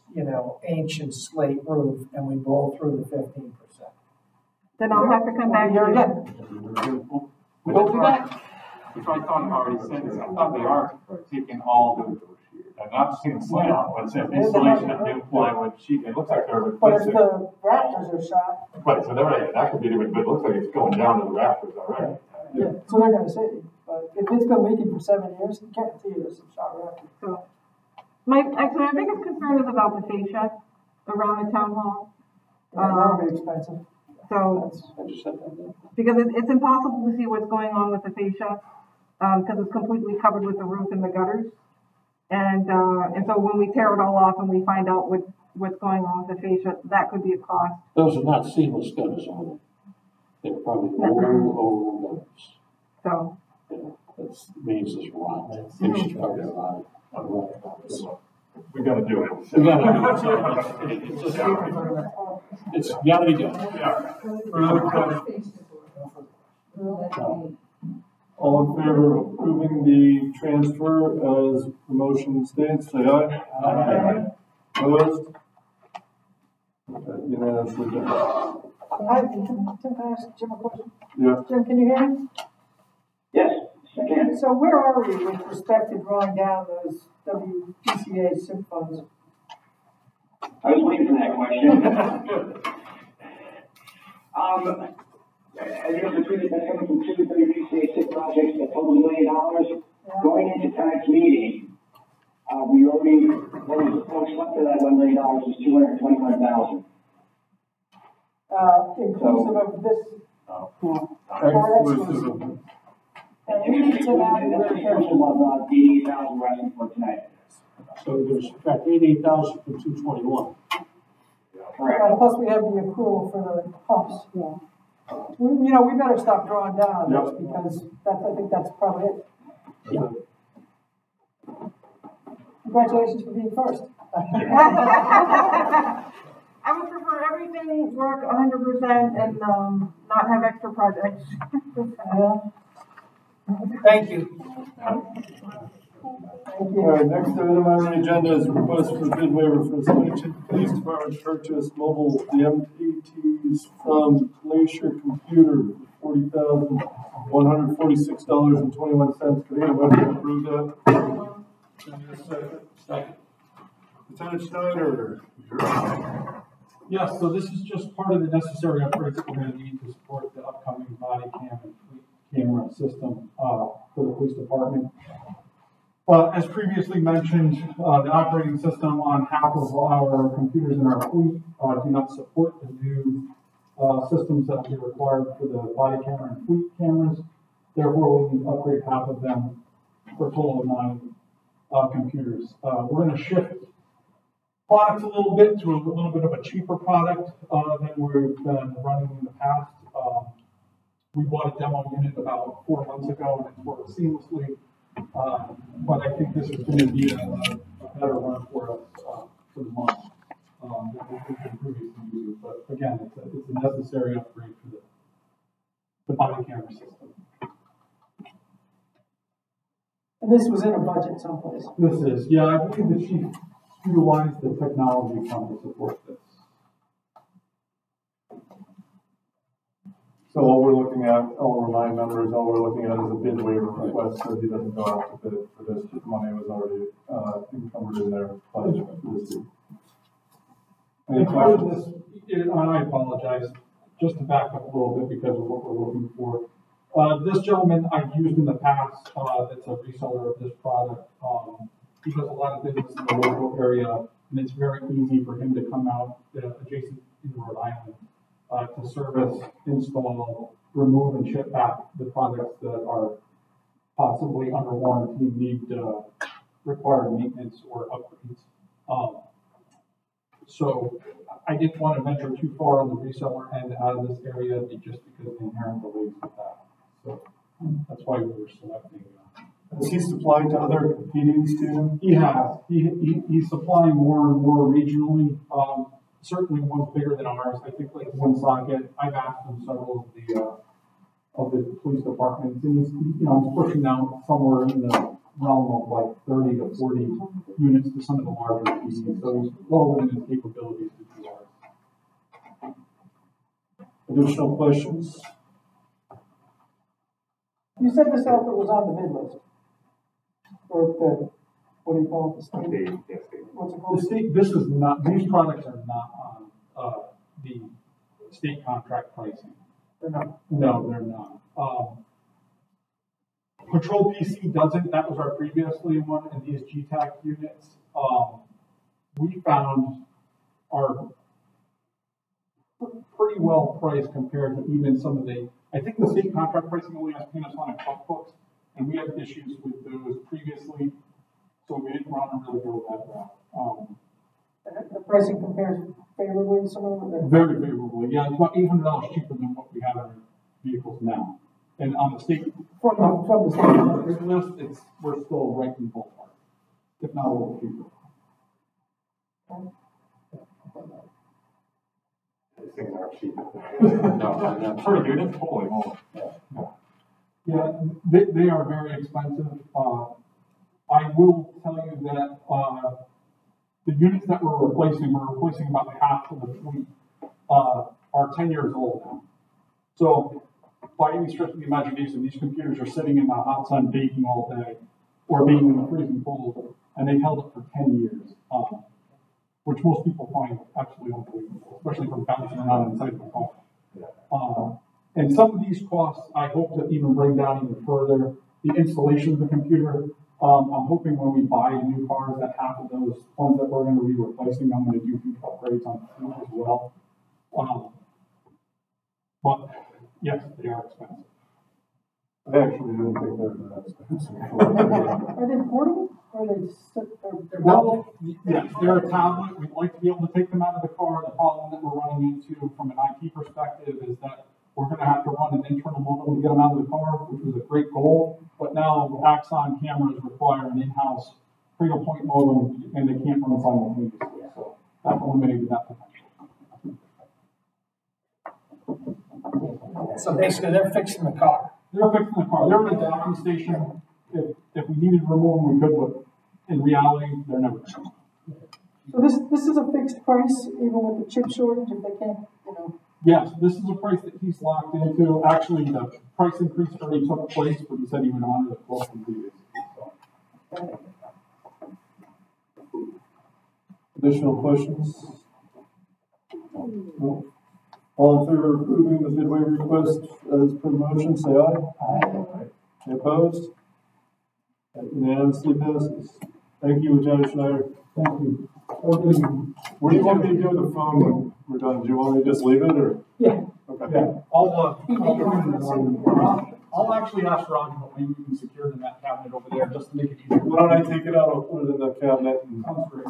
ancient slate roof and we blow through the 15%? Then I'll have to come back here again. We don't do that. Which I thought already said, I thought they are taking all the, I'm not seeing slab, but it says installation of new plywood sheet, it looks like they're But if replacing. the rafters are shot, Right, so that could be different, but it looks like it's going down to the rafters already. yeah, so they're gonna say, but if it's been leaking for 7 years, you can't see there's some shot rafters. So, my biggest concern is about the fascia around the town hall. That would be expensive. So, I just said that. because it's impossible to see what's going on with the fascia, because it's completely covered with the roof and the gutters. And so when we tear it all off and we find out what's going on with the fascia, that could be a cost. Those are not seamless gutters, are they? They're probably old gutters. So, Yeah, that means it's rot. They should probably rot. We gotta do it. We gotta do it. It's gotta be done. Yeah. All in favor of approving the transfer as the motion states, say aye. Aye. Opposed? Okay, unanimously done. Can I ask Jim a question? Yeah. Jim, can you hear me? Yes, I can. So where are we with respect to drawing down those WPCA SIP funds? I was waiting for that question. As you know, the previous, that's coming from two WPCA SIP projects that total $1 million. Going into tonight's meeting, we already, what's left of that $1 million is $221,000. Inclusive of this. Exclusive of. And we need to now be That's very a total careful. of $88,000 we're asking for tonight. So there's, in fact, 88,000 from 221. Correct. Plus we have the accrual for the pumps. Yeah. We better stop drawing down on this because I think that's probably it. Yeah. Congratulations for being first. I would prefer everything work 100% and not have extra projects. Thank you. All right, next item on the agenda is a request for bid waiver for the Stonington Police Department to purchase mobile DMATs from Glacier Computer for $40,146.21. Could anyone approve that? Second. Lieutenant Schneider, you're up. Yes, so this is just part of the necessary upgrades that we're going to need to support the upcoming body cam and fleet camera system for the police department. As previously mentioned, the operating system on half of our computers in our fleet do not support the new systems that will be required for the body camera and fleet cameras. Therefore, we need to upgrade half of them for a total of 9 computers. We're going to shift products a little bit to a little bit of a cheaper product than we've been running in the past. We bought a demo unit about 4 months ago and it's worked seamlessly. But I think this is going to be a better run for us for the month than we've been previously using. But again, it's a necessary upgrade for the body camera system. And this was in a budget someplace. This is, yeah, I believe the chief utilized the technology fund to support this. So all we're looking at, I'll remind members, all we're looking at is a bid waiver request, so he doesn't go out to bid for this, the money was already, encumbered in their budget for this year. Any questions? And I apologize, just to back up a little bit because of what we're looking for. This gentleman I've used in the past, that's a reseller of this product. He does a lot of business in the local area, and it's very easy for him to come out adjacent in Rhode Island to service, install, remove, and ship back the products that are possibly under warranty, need require maintenance or upgrades. So I didn't want to venture too far on the reseller end out of this area just because of the inherent delays with that. So that's why we were selecting. Is he supplying to other competing students? He has. He's supplying more and more regionally. Certainly one's bigger than ours. I think like one socket. I've asked him several of the police departments, and he's pushing out somewhere in the realm of like 30 to 40 units to some of the larger PCs. So he's well within his capabilities to do ours. Additional questions? You said this outfit was on the bid list. Or the, what do you call it, the state? What's it The called? state, this is not, these products are not on, the state contract pricing. They're not. No, they're not. Patrol PC doesn't, that was our previously one, and these GTAC units, we found are pretty well priced compared to even some of the, I think the state contract pricing only has Panasonic truck books, and we had issues with those previously, so we didn't want to really go that route. The pricing compares favorably to some of them? Very favorably, yeah, it's about $800 cheaper than what we have in our vehicles now. And on the state From the state. list, we're still right in the ballpark, if not a little cheaper. These things aren't cheap. No, per unit, holy moly. Yeah, they are very expensive. I will tell you that, the units that we're replacing about half of the fleet, are 10 years old now. So, by any stretch of the imagination, these computers are sitting in the hot sun baking all day, or being in the freezing cold, and they held up for 10 years, which most people find absolutely unbelievable, especially from bouncing around inside the car. And some of these costs, I hope to even bring down even further. The installation of the computer, I'm hoping when we buy new cars that half of those ones that we're going to be replacing, I'm going to do huge upgrades on them as well. But yes, they are expensive. I actually didn't think they were that expensive. Are they portable? Or are they? Well, yes, they're a tablet. We'd like to be able to take them out of the car. The problem that we're running into from an IT perspective is that we're going to have to run an internal modem to get them out of the car, which was a great goal. But now Axon cameras require an in-house Cradle Point modem, and they can't run simultaneously. So that eliminated that potential. So basically, they're fixing the car. They're fixing the car. They're in a docking station. If we needed to remove them, we could, but in reality, they're never going to. So this is a fixed price, even with the chip shortage, if they can't, you know. Yes, this is a price that he's locked into. Actually, the price increase already took place, but he said he would honor the quote from previously. So. Additional questions? No? All in favor of approving the bid waiver request as per the motion, say aye. Aye. Any opposed? That unanimously passes. Thank you, Lieutenant Schneider. Thank you. What do you want me to do with the phone when we're done? Do you want me to just leave it, or? Yeah. Okay. Yeah. I'll actually ask Ron, but maybe we can secure it in that cabinet over there just to make it easier. Why don't I take it out, I'll put it in the cabinet and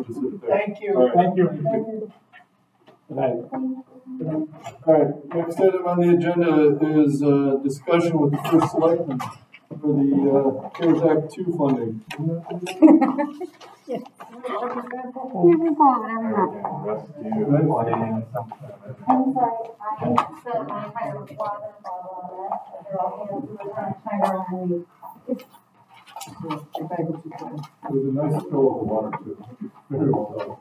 just sit it there. Thank you. All right. Thank you. Good night. All right, next item on the agenda is discussion with the first selectman for the CARES Act 2 funding. I'm sorry, I spent my entire water bottle on this, but they're all hands in the China on me. It was a nice fill of water too. Very well done.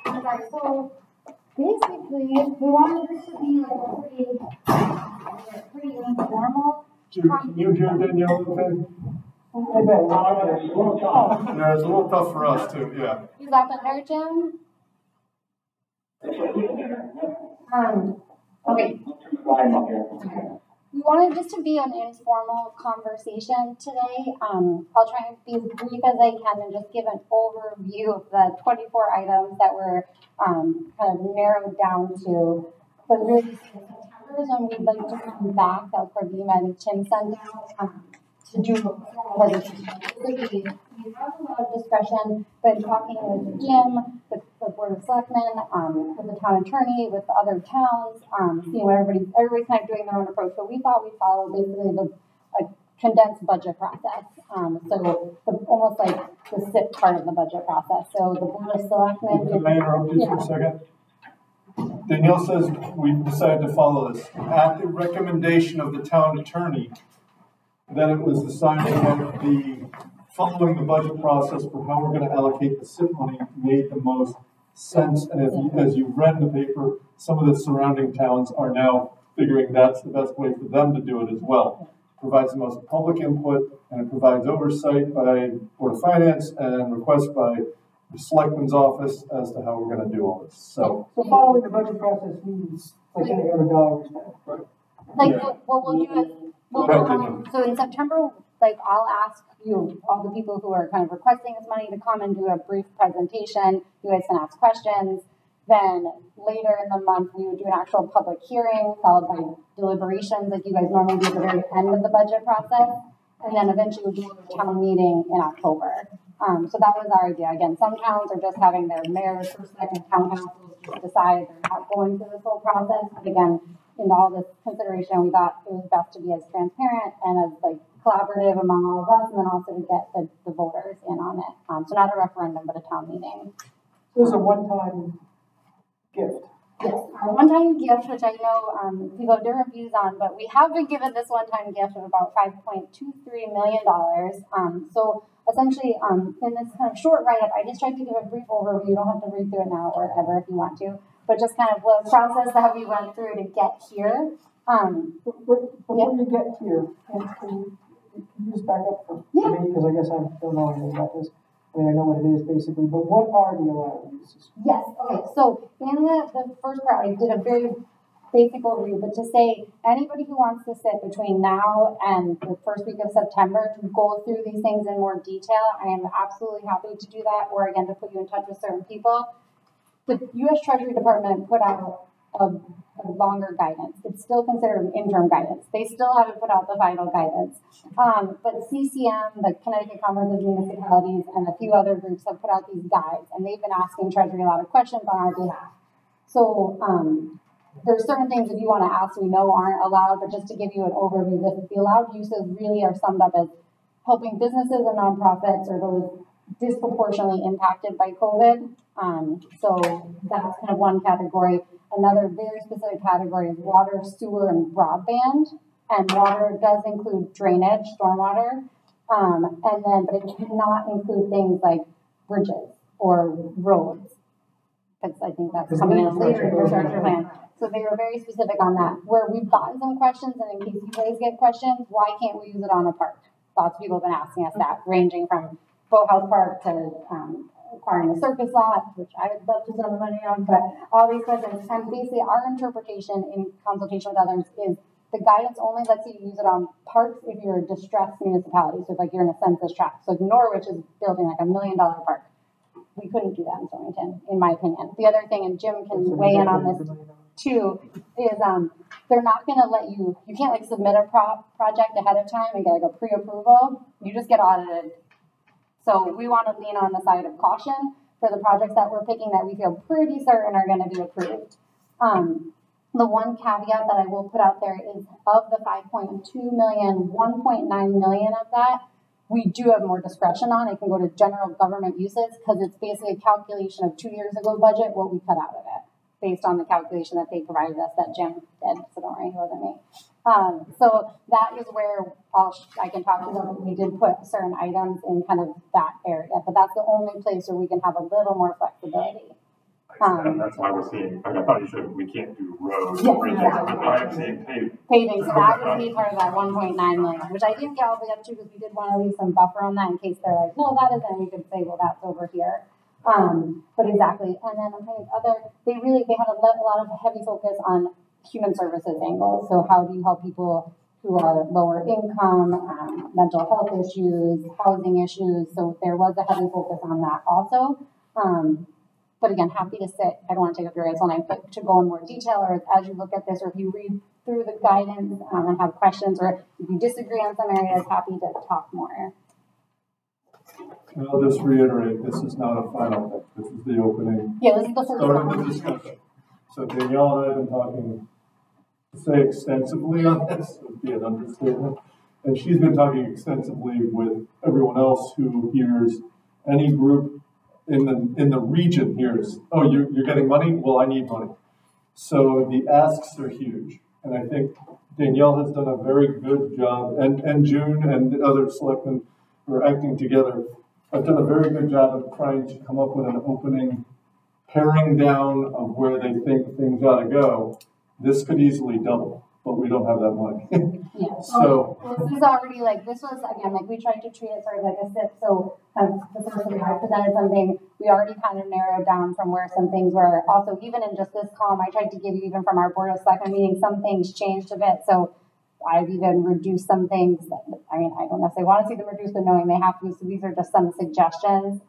Okay, so basically, we wanted this to be like a pretty informal. Can you hear Danielle okay? Yeah, it's a little tough for us too, yeah. Is that better, Jim? Okay. We wanted this to be an informal conversation today. I'll try and be as brief as I can and just give an overview of the 24 items that were kind of narrowed down to. But really, September is when we'd like to come back. That was for the email that Tim sent out to do basically. We have a lot of discretion, but talking with Jim, with the Board of Selectmen, with the town attorney, with the other towns, seeing what everybody's kind of doing their own approach. So we thought we'd follow basically a condensed budget process. Almost like the SIP part of the budget process. So the Board of Selectmen. Can I interrupt you for a second? Danielle says we decided to follow this. At the recommendation of the town attorney, then it was decided that following the budget process for how we're going to allocate the SIP money made the most sense. And as you read in the paper, some of the surrounding towns are now figuring that's the best way for them to do it as well. It provides the most public input, and it provides oversight by Board of Finance and requests by the Selectman's office as to how we're going to do all this. So following the budget process means like any other dollar spent. right. Like, Yeah. what we'll do is, so in September, like, I'll ask you, all the people who are kind of requesting this money, to come and do a brief presentation. You guys can ask questions. Then later in the month, we would do an actual public hearing, followed by deliberations, like you guys normally do at the very end of the budget process. And then eventually we'll do a town meeting in October. So that was our idea. Again, some towns are just having their mayors or second town councils just decide they're not going through this whole process. But again, in all this consideration, we thought it was best to be as transparent and as like collaborative among all of us, and then also to get the voters in on it. So not a referendum, but a town meeting. So it's a one-time gift. Yes, our one-time gift, which I know people have different views on, but we have been given this one-time gift of about $5.23 million. So essentially, in this kind of short write-up, I just tried to give a brief overview. You don't have to read through it now or ever if you want to, but just kind of what process that we went through to get here. Before you get here, can you just back up for me? Because I guess I don't know anything about this. I mean, I know what it is basically, but what are the allowed uses? Yes, okay, so in the first part, I did a very basic overview, but to say anybody who wants to sit between now and the first week of September to go through these things in more detail, I am absolutely happy to do that, or again, to put you in touch with certain people. The U.S. Treasury Department put out a longer guidance. It's still considered an interim guidance. They still haven't put out the final guidance. But CCM, the Connecticut Conference of Municipalities, and a few other groups have put out these guides, and they've been asking Treasury a lot of questions on our behalf. So there's certain things if you want to ask we know aren't allowed, but just to give you an overview, the allowed uses really are summed up as helping businesses and nonprofits or those disproportionately impacted by COVID. So that's kind of one category. Another very specific category is water, sewer, and broadband. And water does include drainage, stormwater, but it cannot include things like bridges or roads, because I think that's coming in later in the infrastructure plan. So they were very specific on that. Where we've gotten some questions, and in case you guys get questions, why can't we use it on a park? Lots of people have been asking us that, ranging from Boathouse Park to acquiring a circus lot, which I would love to spend the money on, but all these questions. And basically our interpretation in consultation with others is the guidance only lets you use it on parks if you're a distressed municipality. So like you're in a census tract. So like Norwich is building like $1 million park. We couldn't do that in Stonington, in my opinion. The other thing, and Jim can weigh in on this too, is they're not going to let you can't like submit a project ahead of time and get like a pre-approval. You just get audited. So we want to lean on the side of caution for the projects that we're picking that we feel pretty certain are going to be approved. The one caveat that I will put out there is of the 5.2 million, 1.9 million of that, we do have more discretion on. It can go to general government uses because it's basically a calculation of 2 years ago budget, what we cut out of it, based on the calculation that they provided us that Jim did. So don't worry, it wasn't me. So that is where I can talk to them. We did put certain items in kind of that area, but that's the only place where we can have a little more flexibility. And that's why we're seeing, like I thought you said, we can't do roads, yes, bridges, exactly. but I'm seeing paving. Paving, so that would be part of that 1.9 million, which I didn't get all the way up to because we did want to leave some buffer on that in case they're like, no, that isn't, we could say, well, that's over here. But exactly, and then I think they had a lot of heavy focus on human services angles. So how do you help people who are lower income, mental health issues, housing issues? So there was a heavy focus on that also. But again, happy to sit. I don't want to take up your guys' all night, but to go in more detail, or as you look at this, or if you read through the guidance and have questions, or if you disagree on some areas, happy to talk more. And I'll just reiterate, this is not a final thing. This is the opening. Yeah, this is the first start one. of the discussion. So Danielle and I have been talking, to say extensively on this would be an understatement. And she's been talking extensively with everyone else who hears any group in the region hears, oh, you're getting money? Well, I need money. So the asks are huge. And I think Danielle has done a very good job, and June and the other selectmen who are acting together have done a very good job of trying to come up with an opening, paring down of where they think things ought to go. This could easily double. but we don't have that money. Yeah. So, This is already like, this was, again, like, we tried to treat it sort of like a SIP, so kind of the first time I presented something, we already kind of narrowed down from where some things were. Also, even in just this column, I tried to give you, even from our Board of Selectmen meeting, some things changed a bit, so I've even reduced some things that, I mean, I don't necessarily want to see them reduced, but knowing they have to, so these are just some suggestions.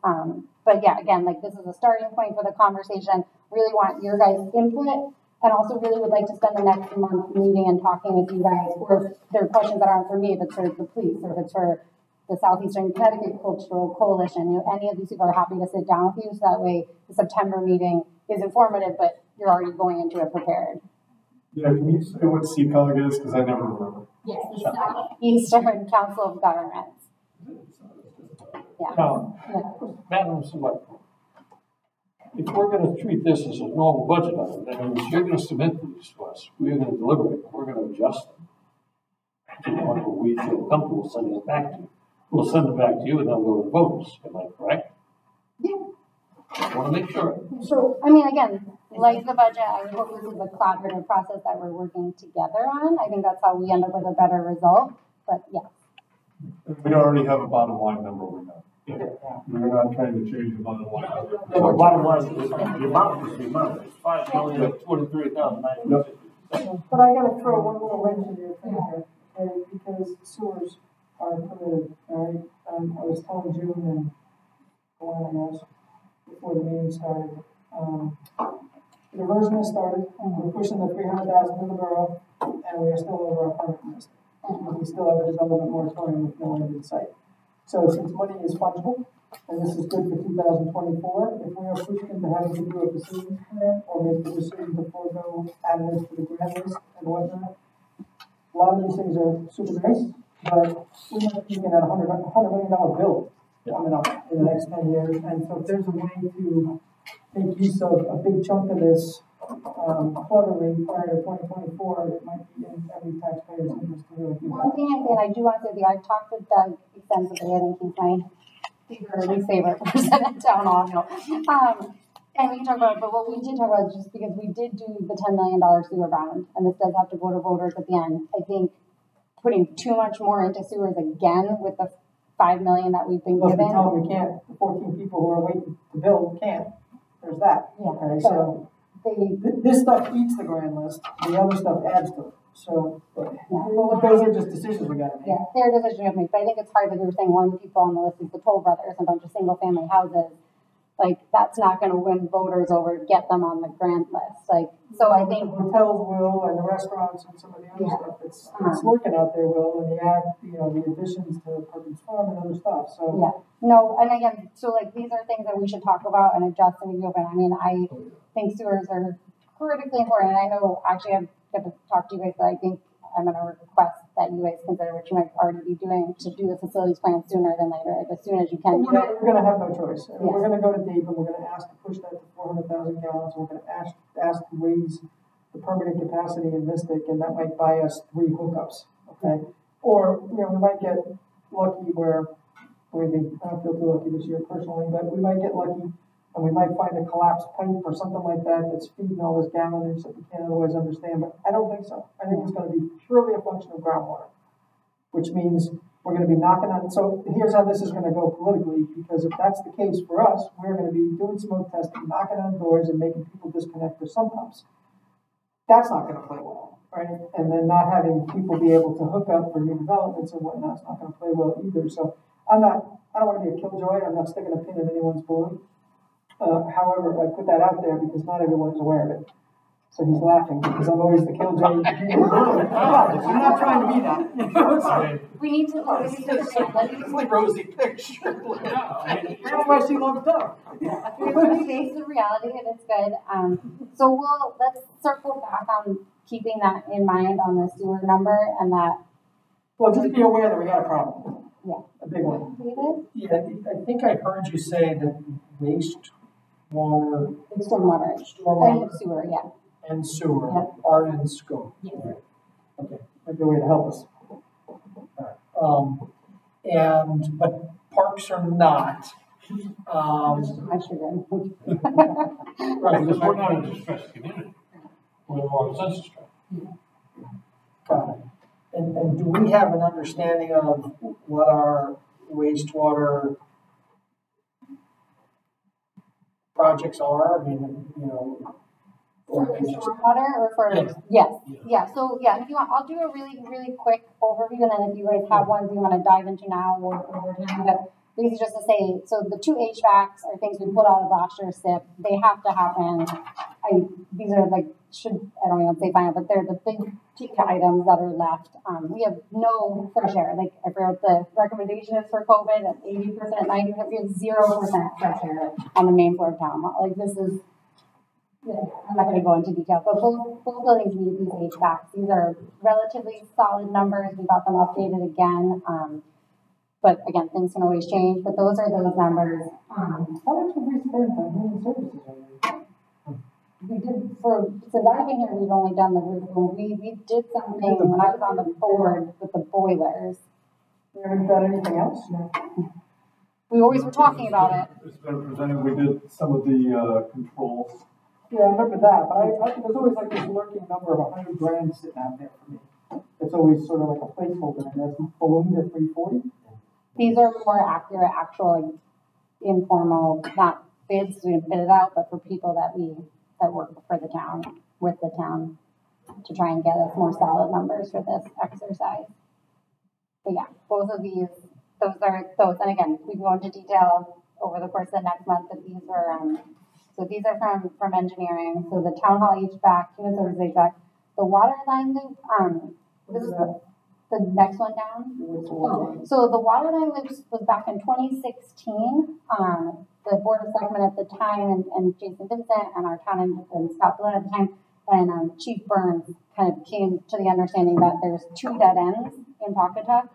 But yeah, again, like, this is a starting point for the conversation, really want your guys' input. And also really would like to spend the next month meeting and talking with you guys, or if there are questions that aren't for me, if it's for the police, or if it's for the Southeastern Connecticut Cultural Coalition, you know, any of these people are happy to sit down with you, so that way the September meeting is informative, but you're already going into it prepared. yeah, can you say what CCOG is? Because I never remember. Yes, the Southeastern Council of Governments. Yeah. Madam Select, if we're gonna treat this as a normal budget item, that means you're gonna submit these to us, we're gonna deliberate, we're gonna adjust them to the point where we feel comfortable sending it back to you. We'll send it back to you and then go to the voters, am I correct? Yeah. I wanna make sure. So, I mean, again, like the budget, I would hope this is a collaborative process that we're working together on. I think that's how we end up with a better result, but yeah. We already have a bottom line number we know. We're not trying to change the bottom line. The bottom line is, the amount is the amount, it's $5,230,950. But I gotta throw one more wrench in your thing here, okay, because sewers are permitted, alright? I was telling June and Glenn, I guess, before the meeting started, the diversion has started, we're pushing the 300,000 to the borough, and we are still over our permit list. We still have a development moratorium with no end in sight. So since money is fungible, and this is good for 2024, if we are pushed into having to do a facilities plan or make the decision to forego additives to the grant list and whatnot, a lot of these things are super nice, but we might be looking at $100 million bill coming up in the next 10 years. And so if there's a way to make use of a big chunk of this cleverly prior to 2024, it might be in every taxpayer's interest to really do that. One thing I do want to say, I've talked with Doug extensively, I think he's my least favorite person at town hall, and we can talk about it, but what we did talk about is just because we did do the $10 million sewer bond, and this does have to go to voters at the end, I think putting too much more into sewers again with the $5 million that we've been given. We tell them we can't, the 14 people who are waiting to build can't, there's that. Yeah. Okay, so this stuff eats the grand list, the other stuff adds to it. So, those are just decisions we gotta make. Yeah, they're decisions we have to make, but I think it's hard that we were saying one of the people on the list is the Toll Brothers, a bunch of single family houses. Like, that's not gonna win voters over, get them on the grant list. Like, so I think. The hotels will, and the restaurants and some of the other stuff it's working out there will, and the additions to Perkins Farm and other stuff, so. Yeah, no, and again, so like, these are things that we should talk about and adjust and be open. I mean, I think sewers are critically important, and I know, actually, I've got to talk to you guys, but I think I'm gonna request that you guys consider what you might already be doing to do the facilities plan sooner than later, like as soon as you can. We're gonna have no choice. Yeah. We're gonna go to Dave and we're gonna ask to push that to 400,000 gallons. We're gonna ask to raise the permitting capacity in Mystic, and that might buy us 3 hookups. Okay, or we might get lucky where maybe I don't feel too lucky this year personally, but we might get lucky and we might find a collapsed pipe or something like that that's feeding all this gallonage that we can't otherwise understand. But I don't think so. I think it's going to be purely a function of groundwater, which means we're going to be knocking on. So here's how this is going to go politically, because if that's the case for us, we're going to be doing smoke testing, knocking on doors, and making people disconnect their sump pumps. That's not going to play well, right? And then not having people be able to hook up for new developments and whatnot is not going to play well either. So I don't want to be a killjoy. I'm not sticking a pin in anyone's balloon. However, I put that out there because not everyone is aware of it. So he's laughing because I'm always the killjoy. I'm not trying to be that. We need to It's like rosy picture. That's why she loves Doug. we face the reality, and it's good. So let's circle back on keeping that in mind on the sewer number, and that. Well, just be aware that we got a problem. Yeah. A big one. Yeah, I think I heard you say that wastewater. Stormwater. And sewer, yeah. And sewer are in scope. Yeah. Okay, might be a way to help us. But parks are not. I should Right, because we're not a distressed community. We're more census tract. And do we have an understanding of what our wastewater projects are? I mean, you know, or For they just, stormwater or for, Yeah. yes, Yeah. yeah, so, yeah, and if you want, I'll do a really, really quick overview, and then if you guys have ones you wanna dive into now or over time, but basically just to say, so the two HVACs are things we pulled out of last year's SIP, they have to happen. These are like, I don't even say final, but they're the big ticket items that are left. We have no fresh air, like, I forgot what the recommendation is for COVID, at 80%, 90%, we have 0% fresh air on the main floor of town hall, like, this is, I'm not gonna go into detail, but both buildings need these HVACs. These are relatively solid numbers. We got them updated again. But again, things can always change, but those are those numbers. how much have we spent on human services already? We did since I've been here, we've only done the roof. We did something when I was on the board with the boilers. We haven't done anything else? No. We always were talking about it. It's been presented, we did some of the controls. Yeah, I remember that, but there's always like this lurking number of $100,000 sitting out there for me. It's always sort of like a placeholder, and that's ballooned at 340. These are more accurate, actual, like, informal, not bids, we didn't bid it out, but for people that work for the town, with the town, to try and get us more solid numbers for this exercise. But yeah, both of these, those, and again, we can go into detail over the course of the next month, but these were, so these are from engineering, so the town hall HVAC, human service HVAC, the water line loop, this is the next one down. So the water line loops was back in 2016. The Board of Selectmen at the time and Jason Vincent and our town and Scott Flynn at the time and Chief Burns kind of came to the understanding that there's two dead ends in Pawcatuck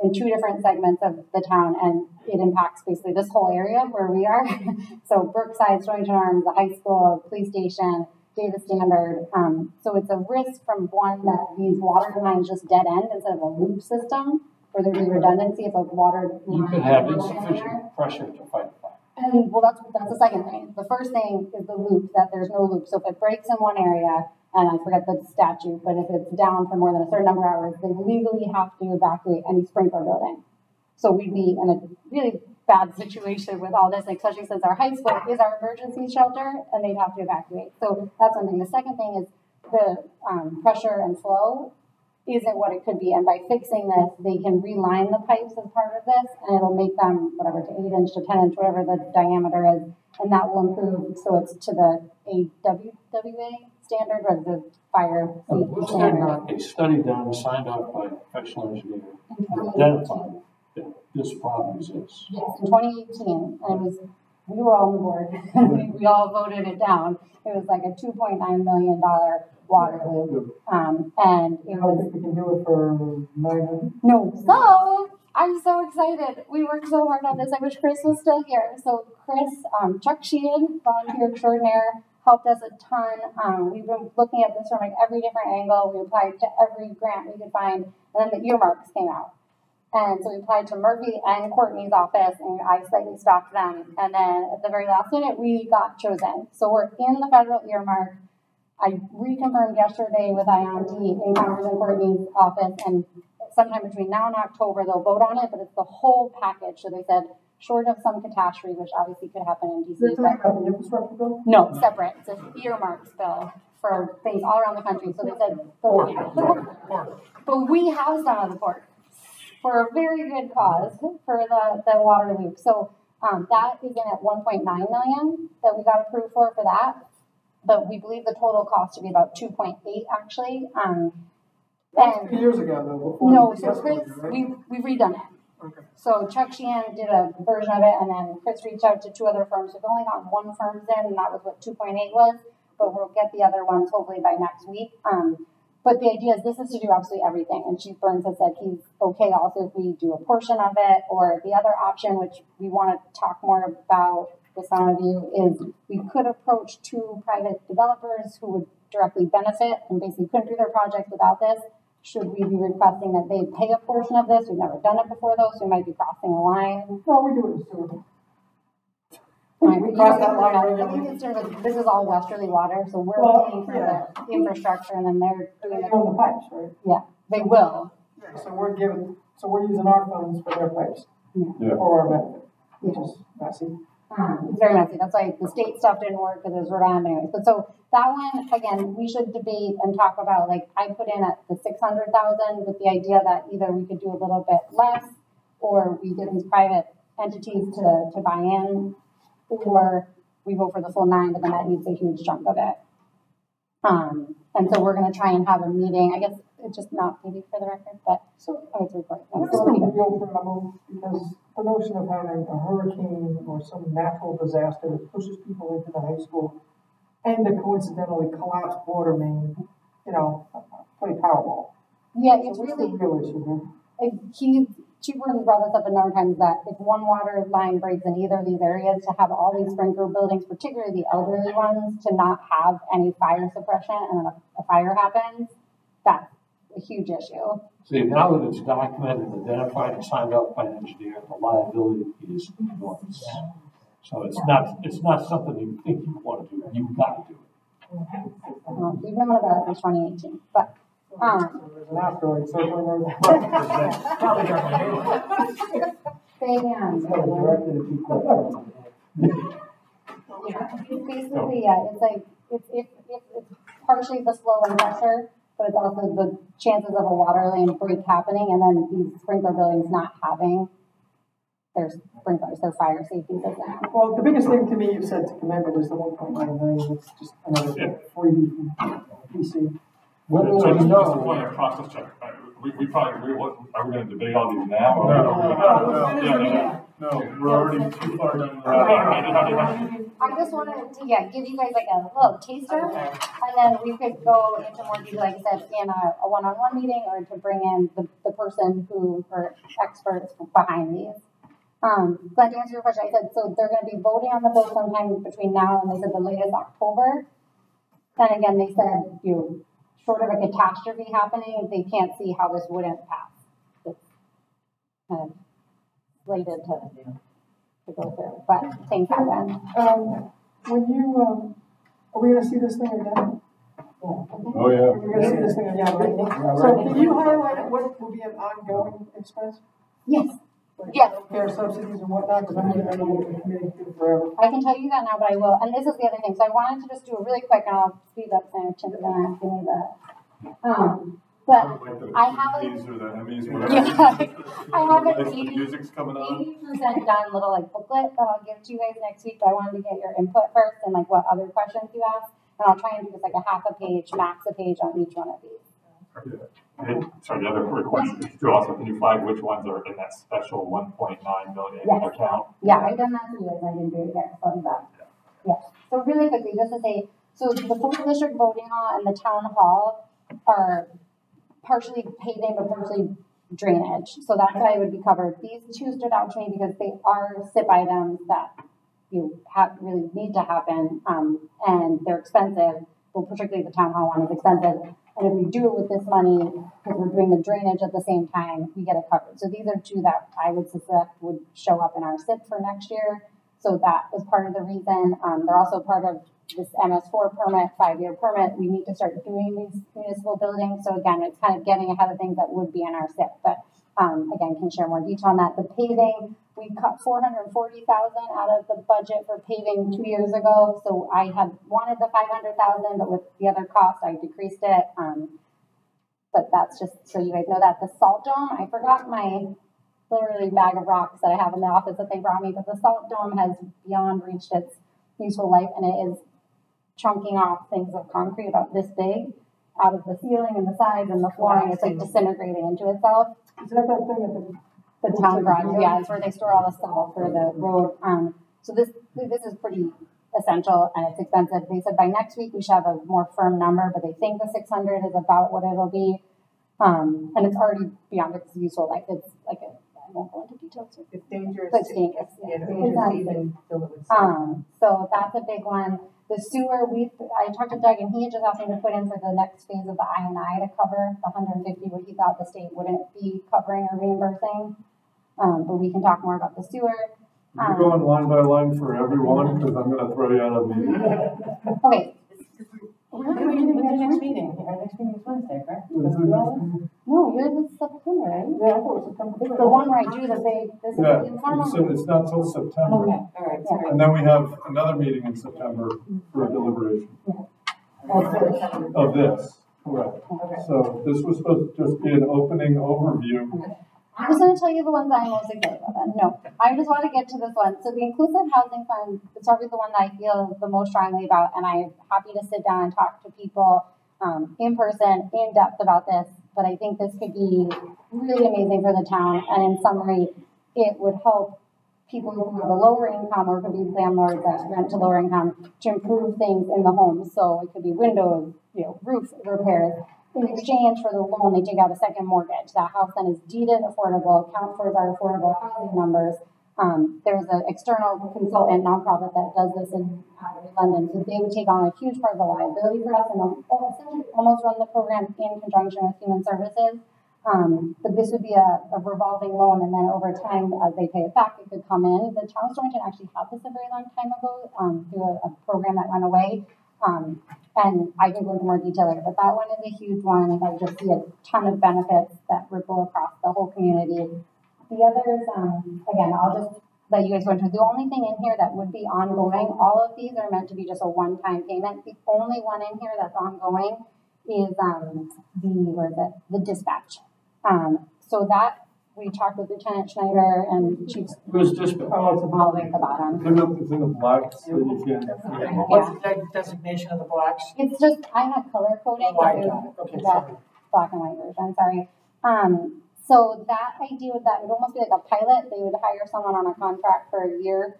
in two different segments of the town, and it impacts basically this whole area where we are. So Brookside, Stonington Arms, the high school, police station, Davis Standard. So it's a risk from one that these water lines just dead end instead of a loop system, where there'd be redundancy if a water line. You could have insufficient pressure to fight fire. And well, that's the second thing. The first thing is the loop, that there's no loop. So if it breaks in one area, and I forget the statute, but if it's down for more than a certain number of hours, they legally have to evacuate any sprinkler building. So we'd be in a really bad situation with all this, especially since our high school is our emergency shelter, and they'd have to evacuate. So that's one thing. The second thing is the pressure and flow isn't what it could be. And by fixing this, they can reline the pipes as part of this, and it'll make them whatever, to 8 inch to 10 inch, whatever the diameter is, and that will improve. So it's to the AWWA standard, or the fire safety Was there standard. not a study done, signed off by a professional engineer, identified that this problem exists? Yes, in 2018, and it was, we were all on the board, we all voted it down. It was like a $2.9 million water loop, and it I don't was, think we can do it for 900. no, so, I'm so excited. We worked so hard on this. I wish Chris was still here. So Chris, Chuck Sheehan, volunteer extraordinaire, helped us a ton. We've been looking at this from like every different angle. We applied to every grant we could find, and then the earmarks came out. And so we applied to Murphy and Courtney's office, and I slightly stopped them. And then at the very last minute, we got chosen. So we're in the federal earmark. I reconfirmed yesterday with IONT in Congressman Courtney's office, and sometime between now and October, they'll vote on it, but it's the whole package. So they said, short of some catastrophe, which obviously could happen in DC. Is this about the infrastructure bill? No, separate. It's an earmarks bill for things all around the country. So they said, but we have some of the pork for a very good cause for the water loop. So that is in at 1.9 million that we got approved for that. But we believe the total cost to be about 2.8 actually. That's 2 years ago though. Before No, the so Chris, right? we've redone it. Okay. So Chuck Sheehan did a version of it, and then Chris reached out to 2 other firms. We've only got 1 firm's in, and that was what 2.8 was, but we'll get the other ones hopefully by next week. But the idea is this is to do absolutely everything, and Chief Burns has said he's okay also if we do a portion of it, or the other option, which we want to talk more about with some of you, is we could approach 2 private developers who would directly benefit and basically couldn't do their project without this. Should we be requesting that they pay a portion of this? We've never done it before though, so we might be crossing a line. No, we do it in sewer. We cross that line I regularly. think it's sort of, this is all westerly water, so we're Well, paying for yeah. the infrastructure, and then they're doing They it. own the pipes, right? Yeah, They will. Yeah, so we're using our funds for their pipes, Yeah. for our benefit, which is messy. It's very messy. That's why the state stuff didn't work because it was Rhode Island anyways. But so that one, again, we should debate and talk about, like, I put in at the 600,000 with the idea that either we could do a little bit less or we get these private entities to buy in, or we go for the full 9, but then that needs a huge chunk of it. And so we're going to try and have a meeting. I guess it's just not maybe for the record, but it's recorded. What's the real problem? Because the notion of having a hurricane or some natural disaster that pushes people into the high school and a coincidentally collapsed water main, play Powerball. Yeah, So it's what's really, the real issue here? Chief Warden brought this up a number of times that if one water line breaks in either of these areas, to have all these sprinkler buildings, particularly the elderly ones, to not have any fire suppression, and then a fire happens, that's a huge issue. See, now that it's documented, identified, and signed off by an engineer, the liability is enormous. So it's not something you think you want to do. You've got to do it. We've known about it since 2018, but There's an asteroid circling over. Basically, yeah, it's like it's partially the flow and pressure, but it's also the chances of a water line break happening, and then these sprinkler buildings not having their sprinklers, their fire safety system. Well, the biggest thing to me you said to commend it is the 1.9 million. It's just another freebie from PC. Well, So you just know, one process check. We probably, are we going to debate all these now? Or No, we're already too far down the road. I just wanted to, give you guys like a little taster, and then we could go into more detail, like I said, in a one-on-one meeting, or to bring in the person or experts behind these. Glad to answer your question. I said, so they're going to be voting on the bill sometime between now and they said the latest October. Then again, they said, short of a catastrophe happening, they can't see how this wouldn't pass. It's kind of slated to go through, but things happen. When you, are we gonna see this thing again? Oh, yeah. We're gonna see this thing again, right? So can you highlight what will be an ongoing expense? Yes. Like Yes. healthcare subsidies and whatnot, because I'm gonna be committing to it forever. I can tell you that now, but I will. And this is the other thing. So I wanted to just do a really quick, and I'll speed up so Tim's gonna give me the. But I have These are the Emmys, I have an the music's coming on. 80% done little booklet that I'll give to you guys next week. But I wanted to get your input first and what other questions you ask, and I'll try and do just a half a page, max a page on each one of these. Hey, sorry, the other quick question too. Also, can you flag which ones are in that special 1.9 million account? Yeah, I've done that for you guys. I didn't do it here. So I'm done. Yeah. So really quickly, just to say, so the fourth district voting hall and the town hall are partially paving but partially drainage. So that's why it would be covered. These two stood out to me because they are SIP items that you really need to happen, and they're expensive. Well, particularly the town hall one is expensive. And if we do it with this money, because we're doing the drainage at the same time, we get it covered. So these are two that I would suspect would show up in our SIP for next year. So that was part of the reason. They're also part of this MS4 permit, 5-year permit. We need to start doing these municipal buildings. So again, it's kind of getting ahead of things that would be in our SIP. But again, can share more detail on that. The paving, we cut $440,000 out of the budget for paving 2 years ago. So I had wanted the $500,000, but with the other costs, I decreased it. But that's just so you guys know that. The salt dome, I forgot my literally bag of rocks that I have in the office that they brought me, but the salt dome has beyond reached its useful life, and it is chunking off things of concrete about this big out of the ceiling and the sides and the flooring. It's disintegrating into itself. Is that thing at the town garage? Yeah, it's where they store all the salt for the road. So this is pretty essential, and it's expensive. They said by next week we should have a more firm number, but they think the 600 is about what it'll be. And it's already beyond its useful life. It's I won't go into details. It's dangerous. It's dangerous. Yeah, it's dangerous even till it was. So that's a big one. The sewer, I talked to Doug, and he had just asked me to put in for the next phase of the I&I to cover the 150, what he thought the state wouldn't be covering or reimbursing. But we can talk more about the sewer. You're going line by line for everyone, because I'm going to throw you out of the meeting. Okay. When's the next meeting? Our next meeting is Wednesday, correct? No, yours is September, right? Yeah, I thought it was September. It's the one where I do the big, this is Yeah, the informal. so it's not till September. Okay, all right, sorry. And then we have another meeting in September for a deliberation of this, correct. Okay. So this was supposed to just be an opening overview. I'm just going to tell you the ones I'm most excited about. Then. No, I just want to get to this one. So the Inclusive Housing Fund is probably the one that I feel the most strongly about, and I'm happy to sit down and talk to people in person, in depth about this. But I think this could be really amazing for the town, and in summary, it would help people who have a lower income or could be landlords that rent to lower income to improve things in the home. So it could be windows, roof repairs. In exchange for the loan, they take out a second mortgage. That house then is deeded affordable, account for our affordable housing numbers. There's an external consultant nonprofit that does this in London. So they would take on a huge part of the liability for us and essentially almost run the program in conjunction with Human Services. But this would be a revolving loan, and then over time, as they pay it back, it could come in. The town of Stonington actually had this a very long time ago through a program that went away. And I can go into more detail later, but that one is a huge one. I just see a ton of benefits that ripple across the whole community. The others, again, I'll just let you guys go into. The only thing in here that would be ongoing, all of these are meant to be just a one-time payment. The only one in here that's ongoing is the dispatch. So that we talked with Lieutenant Schneider and Chief. Where's dispatch? Oh, it's all the way at the bottom. It's in the black, so you can't. What's the designation of the blacks? It's just, I had color coding. Oh, I got it. Okay, sorry. Black and white version, sorry. So that idea of that would almost be like a pilot. They would hire someone on a contract for a year.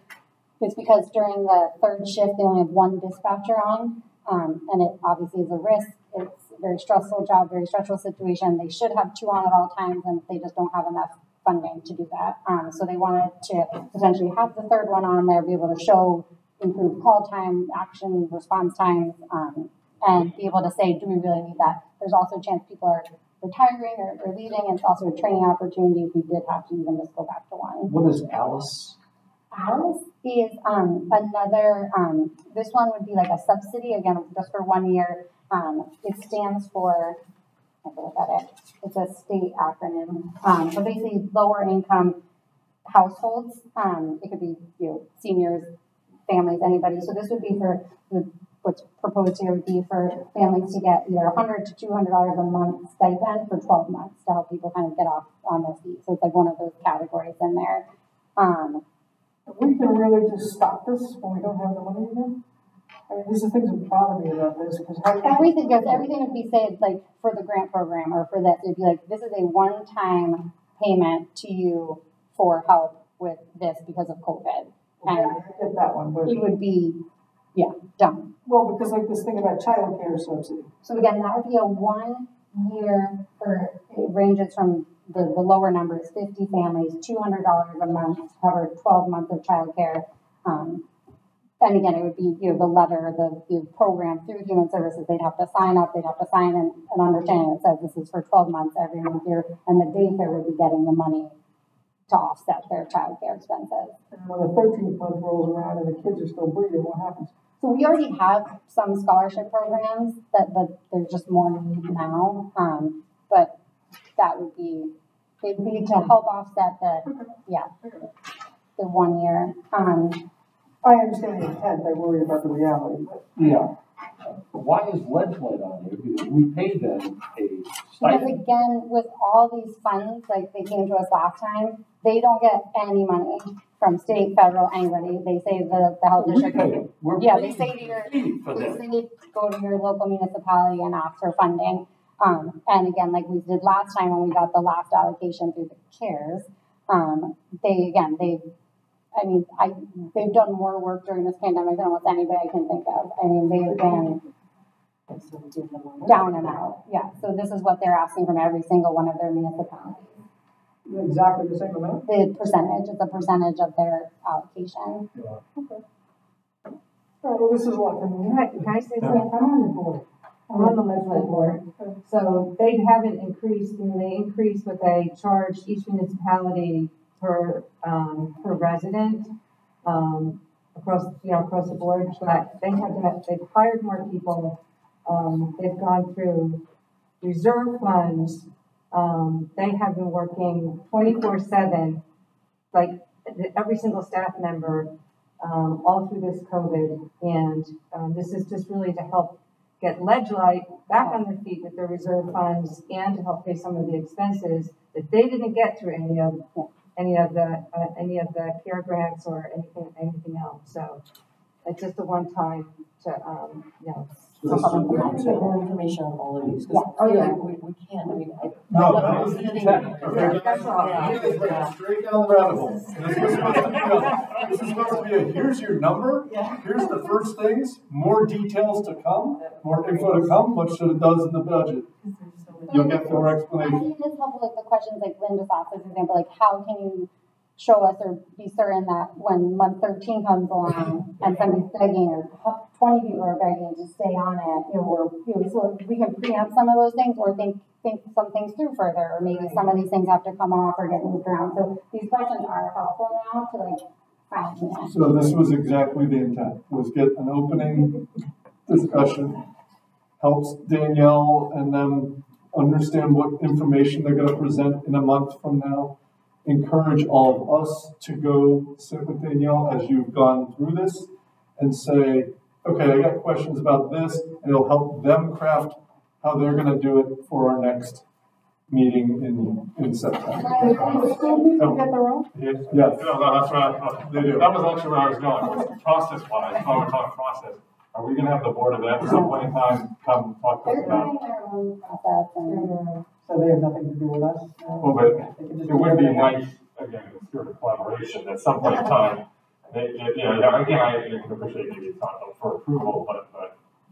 It's because during the third shift, they only have one dispatcher on. And it obviously is a risk. It's a very stressful job, very stressful situation. They should have two on at all times, and they just don't have enough funding to do that. So they wanted to potentially have the third one on there, be able to show improved call time, action, response times, and be able to say, do we really need that? There's also a chance people are retiring or leaving, and it's also a training opportunity if we did have to even just go back to one. What is Alice? Alice is another, this one would be like a subsidy, again, just for 1 year. It stands for, I have to look at it, it's a state acronym. So basically lower income households, it could be seniors, families, anybody. So this would be for, what's proposed here would be for families to get either $100 to $200 a month stipend for 12 months to help people kind of get off on their feet. So it's like one of those categories in there. We can really just stop this when we don't have the money again? I mean, these are things that bother me about this, because everything would be said, like, for the grant program or for this, it'd be like, this is a one-time payment to you for help with this because of COVID. And I get that one, but it would be, done. well, because like this thing about childcare subsidy. So again, that would be a 1 year it ranges from the lower numbers, 50 families, $200 a month to cover 12 months of childcare. And again, it would be the letter, the program through Human Services. They'd have to sign up. They'd have to sign an understanding that says this is for 12 months every month here, and the daycare would be getting the money to offset their childcare expenses. And when the 13th month rolls around and the kids are still breathing, what happens? So we already have some scholarship programs but there's just more need now. But that would be, it'd be to help offset the 1 year. I understand the intent, I worry about the reality, but. Yeah. Why is lead plate on here? Because we paid them a Because stipend. again, with all these funds, like they came to us last time, they don't get any money from state, federal, anybody. They say the health We district. pay them. We're They paying say to your, for they them. say go to your local municipality and ask for funding. And again, like we did last time when we got the last allocation through the CARES, they've done more work during this pandemic than almost anybody I can think of. I mean, they've been down and out. Yeah. So this is what they're asking from every single one of their municipalities. Exactly the same amount? The percentage, it's a percentage of their allocation. Okay. All right, well, this is what, Can I say something? I'm on the board. I'm on the legislative board. So they haven't increased, they increased what they charge each municipality per resident, across the board, but they've hired more people, They've gone through reserve funds. They have been working 24/7, like every single staff member, all through this COVID. And this is just really to help get Ledge Light back on their feet with their reserve funds and to help pay some of the expenses that they didn't get through any of the care grants or anything else. So it's just a one-time to We have to get more information on all of these, because we can't, I mean, No, that was the intent. Okay, That's all. yeah. Straight down the rabbit hole. This is supposed to be a, here's your number, here's the first things, more details to come, more info to come, much that it does in the budget. You'll get more I explanation. think it's helpful, like the questions like Lynn just asked, for example, like how can you show us or be certain that when month 13 comes along and somebody's begging or 20 people are begging to stay on it, or so we can preempt some of those things or think some things through further, or maybe some of these things have to come off or get moved around. So these questions are helpful now to like find. So this was exactly the intent, was get an opening discussion, helps Danielle and them understand what information they're gonna present in a month from now. Encourage all of us to go sit with Danielle as you've gone through this and say, okay, I got questions about this, and it'll help them craft how they're gonna do it for our next meeting in September. The school people get their own? Yes. No, that's what They do. that was actually where I was going, process-wise, while we're talking process. Are we gonna have the Board of Ed at some point in time come talk to us They're about? doing their own process and. So they have nothing to do with us? Well, but it would be nice, again, in the spirit of collaboration, at some point in time, again, I can appreciate maybe it's not for approval, but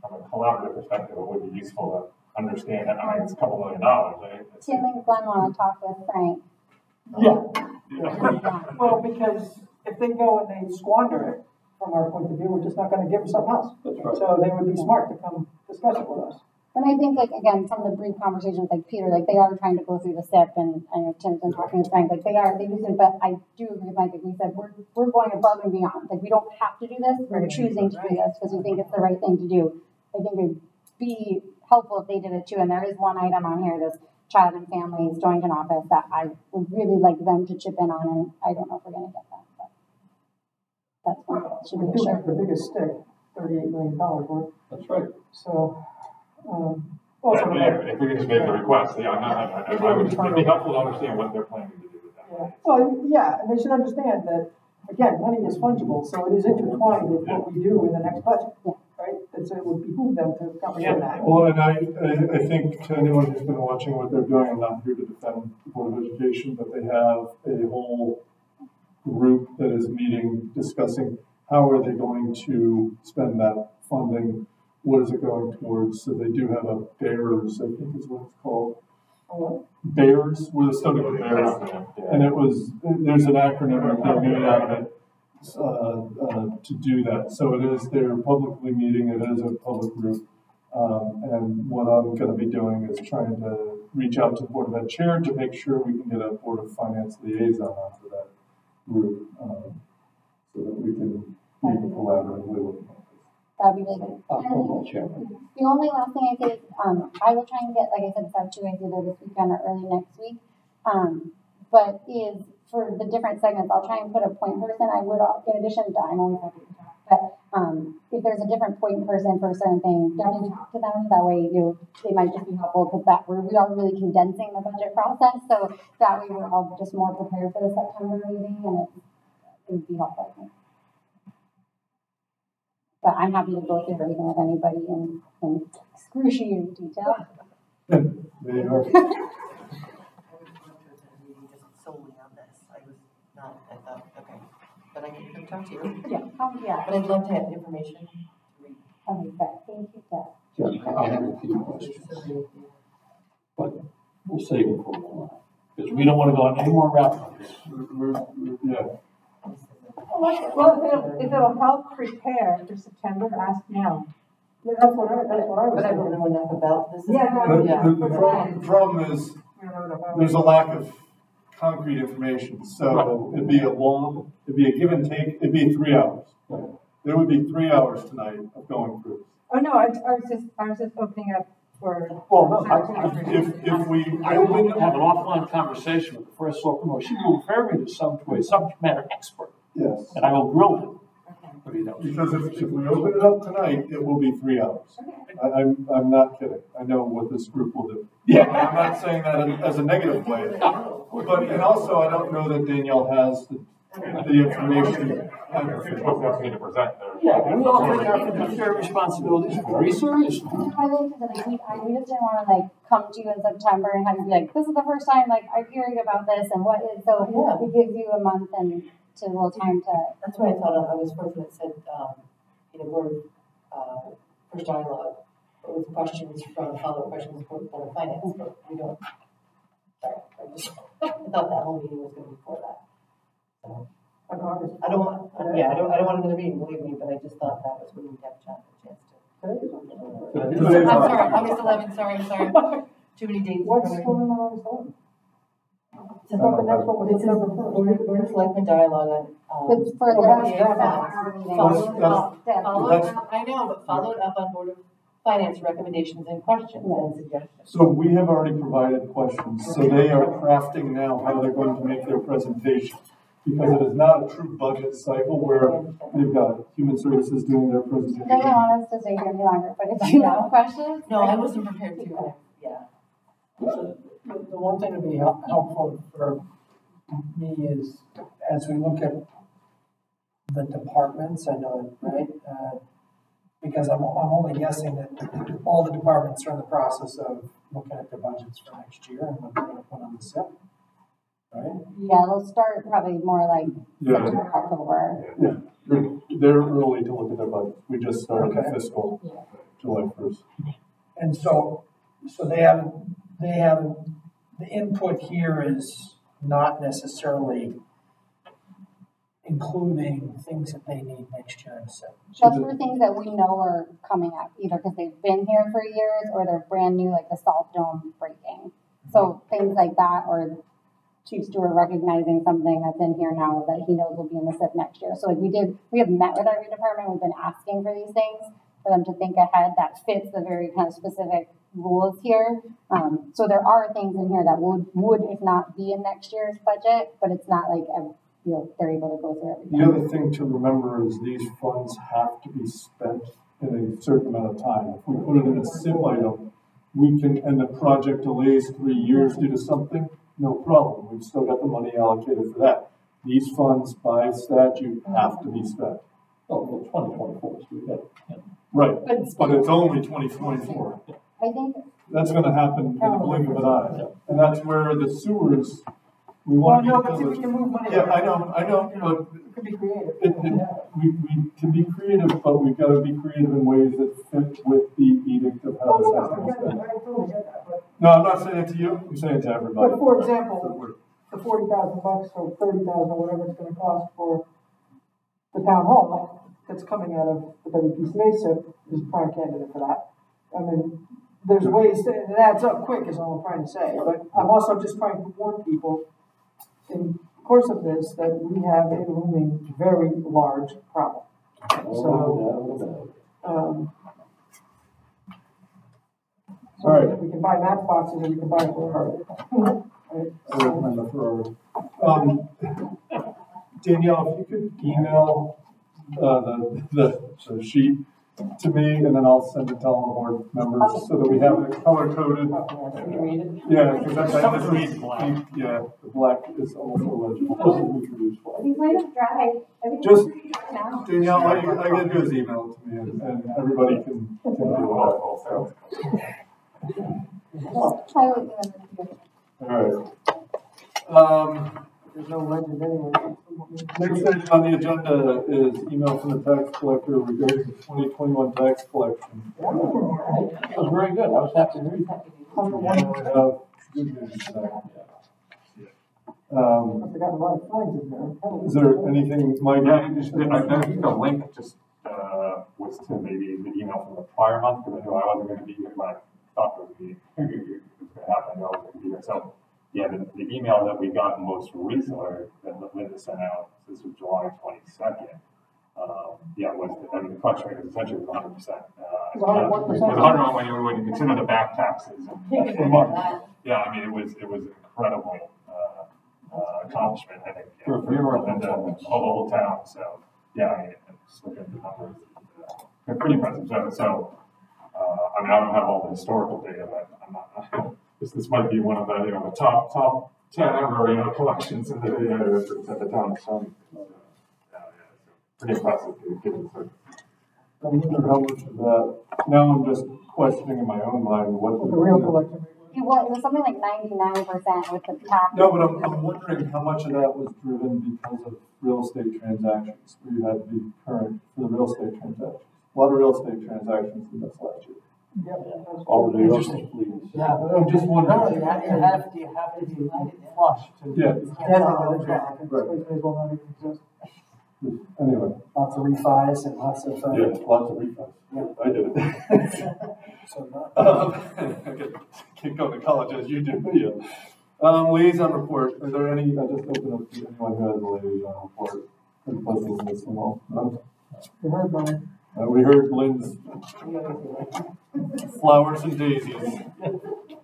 from a collaborative perspective, it would be useful to understand that. I mean, it's a couple $1 million, right? Tim and Glenn want to talk with Frank. Yeah. Well, because if they go and they squander it, from our point of view, we're just not gonna give them something else. That's right. So they would be smart to come discuss it with us. And I think, like, again, from the brief conversation with, like, Peter, like, they are trying to go through the SIP, and I know Tim's been talking with Frank, like, they do it, but I do agree with Mike, like we said, we're going above and beyond. Like, we don't have to do this, we're choosing to do this because we think it's the right thing to do. I think it'd be helpful if they did it too, and there is one item on here, this Child and Family Stonington office, that I would really like them to chip in on, and I don't know if we're gonna get that, but that's one that should We be a do sure. have the biggest stick, $38 million worth, That's right. so, But, if we could just make the request, I would, it'd be helpful to understand what they're planning to do with that. yeah. Well, yeah, and they should understand that, again, money is fungible, so it is intertwined with what we do in the next budget, right? And so it would behoove them to comprehend that. Well, and I think to anyone who's been watching what they're doing, I'm not here to defend the Board of Education, but they have a whole group that is meeting, discussing how are they going to spend that funding, what is it going towards. So they do have a BEARS, I think is what it's called. BEARS, we're the Stonington Bears, and there's an acronym that they're made out of it to do that. So it is, they're publicly meeting, it is a public group. And what I'm gonna be doing is trying to reach out to the Board of Ed Chair to make sure we can get a Board of Finance liaison onto that group, so that we can collaboratively look at this. That'd be really good. I'll And call the chairman. the only last thing I say is, I will try and get, like I said, start two guys either this weekend or early next week. But is for the different segments, I'll try and put a point person. I would, in addition to, I'm always happy to talk, but if there's a different point person for a certain thing, definitely talk to them. That way, they might just be helpful because we are really condensing the budget process. So that way, we're all just more prepared for the September meeting, and it would be helpful, I think. But I'm happy to go through everything with anybody in excruciating detail. They are. Solely on this, I thought, okay, but I can talk to you. Yeah. Yeah. But I'd love to have information to read. Okay, but thank you, Deb. Yeah, I have a few questions, but we'll save them for a while, because we don't want to go on any more rabbit holes. Yeah. Well, if it'll help prepare for September, ask now. Yeah, that's what I was But I thinking. don't know enough about this. The problem is, there's a lack of concrete information, so it'd be a give and take, it'd be 3 hours. There would be 3 hours tonight of going through. Oh, no, I was just opening up for. Well, no, If we I would open, have an offline conversation with the first selectman, or she will refer me to a subject matter expert, yes, and I will grill him. You know. because if we open it up tonight, it will be 3 hours. I'm not kidding. I know what this group will do. Yeah. I'm not saying that as a negative way, but, and also I don't know that Danielle has the information. It's supposed to ask me to present there. Yeah, we all take our fiduciary responsibilities very seriously. I think that we just didn't want to like come to you in September and have you be like, this is the first time like I'm hearing about this and what is, so Yeah. it gives you a month and to a little time to. That's why I thought I was first when it said, board of, first dialogue, but with questions from, follow-up questions from Board of Finance, but we don't. Sorry, I thought that whole meeting was gonna be for that. So, I don't want another meeting, believe me, but I just thought that was when we'd have a chance to. I'm sorry, August 11th, sorry. Too many dates. What's going on this one? It's I thought the next one was This is December 1st. Board of Selectmen dialogue on, It's for the I know, but followed up on Board of Finance recommendations and questions and suggestions. So we have already provided questions, so they are crafting now how they're going to make their presentation. Because it is not a true budget cycle where they've got human services doing their presentation. It doesn't want us to stay here any longer, but if you have questions. No, I wasn't prepared to, yeah. The one thing to be helpful for me is, as we look at the departments, I know, right? Because I'm only guessing that all the departments are in the process of looking at their budgets for next year and what they're gonna put on the SIP, right? Yeah, they'll start probably more like Yeah. September, October. Yeah, they're early to look at their budget. We just started the Okay. fiscal July 1st. And so they have, the input here is not necessarily including things that they need next year in the SIP. That's for things that we know are coming up, either because they've been here for years or they're brand new, like the salt dome breaking. So things like that, or Chief Stewart recognizing something that's in here now that he knows will be in the SIP next year. So like we have met with every department, we've been asking for these things, for them to think ahead that fits the very kind of specific rules here. So there are things in here that would if not be in next year's budget, but it's not like, they're able to go through everything. The other thing to remember is these funds have to be spent in a certain amount of time. If we put it in a SIP item, we can, and the project delays 3 years due to something, no problem. We've still got the money allocated for that. These funds by statute have to be spent. Oh, well, 2024, so we got, Right, but it's only 2024. I think That's gonna happen in the blink of an eye. And that's where the sewers, we want to. Well, no, but see, we can move money. Yeah, I know, but It could be creative. we can be creative, but we've gotta be creative in ways that fit with the edict of how this has to be spent. I totally get that, but. No, I'm not saying it to you, I'm saying it to everybody. But for example, the $40,000 or $30,000 or whatever it's gonna cost for the town hall that's coming out of the WPCA SIP is prime candidate for that. I mean, there's ways that it adds up quick is all I'm trying to say, but I'm also just trying to warn people in the course of this that we have a looming very large problem. So, All right. we can buy matchboxes or we can buy a Ferrari. Right? I recommend the Ferrari. Danielle, if you could email the sheet to me, and then I'll send it to all the board members so that we have it color coded. Yeah, because that's black. Yeah, the black is almost illegible. Doesn't reproduce black. we might have dry. Just Danielle, all you gotta do is email it to me, and everybody can do it. All right. There's no legend anyway. Next item on the agenda is email from the tax collector regarding the 2021 tax collection. that was very good, I was happy to read that. Good news today. They got a lot of flags in there. Is there anything, Mike? I think the link just was to maybe the email from the prior month, because I knew I wasn't going to be here when I thought it was going to happen. I knew I wasn't going to be here. So, yeah, the email that we got most recently that Linda sent out, this was July 22nd, yeah, I mean, the collection rate is essentially 100%. It was 101%? It was 101 when you consider the back taxes. Yeah, I mean, it was incredible accomplishment, I think. For the whole town, so, yeah, I mean, just looking at the numbers, they're pretty impressive. So, I mean, I don't have all the historical data, but I'm not, this might be one of the, the top 10 ever, collections in the, at the town of Stonington. Pretty impressive, given the I wonder how much of that, now I'm just questioning in my own mind what The real collection rate was. It was something like 99% with the tax. No, but I'm wondering how much of that was driven because of real estate transactions, where you had to be current for the real estate transactions. A lot of real estate transactions in this last year. Yeah. All the Interesting. please. Yeah. I'm just wondering. No, you have to be flush to. Yeah. Definitely, may as well not even exist. Anyway. Lots of refis and lots of. Yeah, lots of refunds. Yeah. I did it. So I can't go to college as you do, yeah. Liaison report. Are there any, I just open up to anyone who has a liaison report. And plus this list them all. You heard mine. We heard Lynn's flowers and daisies.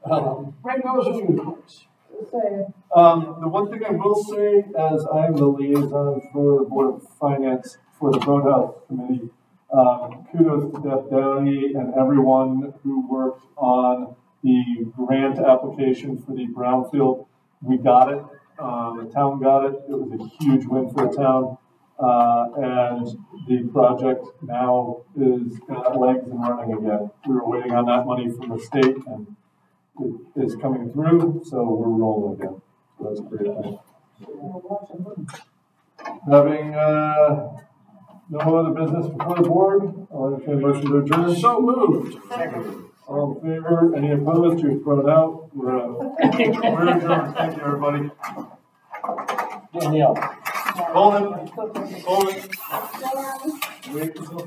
Right now, it's reports. The one thing I will say, as I am the liaison for the Board of Finance for the Roadhouse Committee, kudos to Deb Downey and everyone who worked on the grant application for the Brownfield. We got it. The town got it. It was a huge win for the town. And the project now is got legs and running again. We were waiting on that money from the state, and it is coming through, so we're rolling again. So that's a great thing. Having no other business before the board, I'll entertain a motion to adjourn. So moved. All in favor? Any opposed? You're thrown out. We're adjourned. Thank you, everybody. Danielle. Hold it. Wait until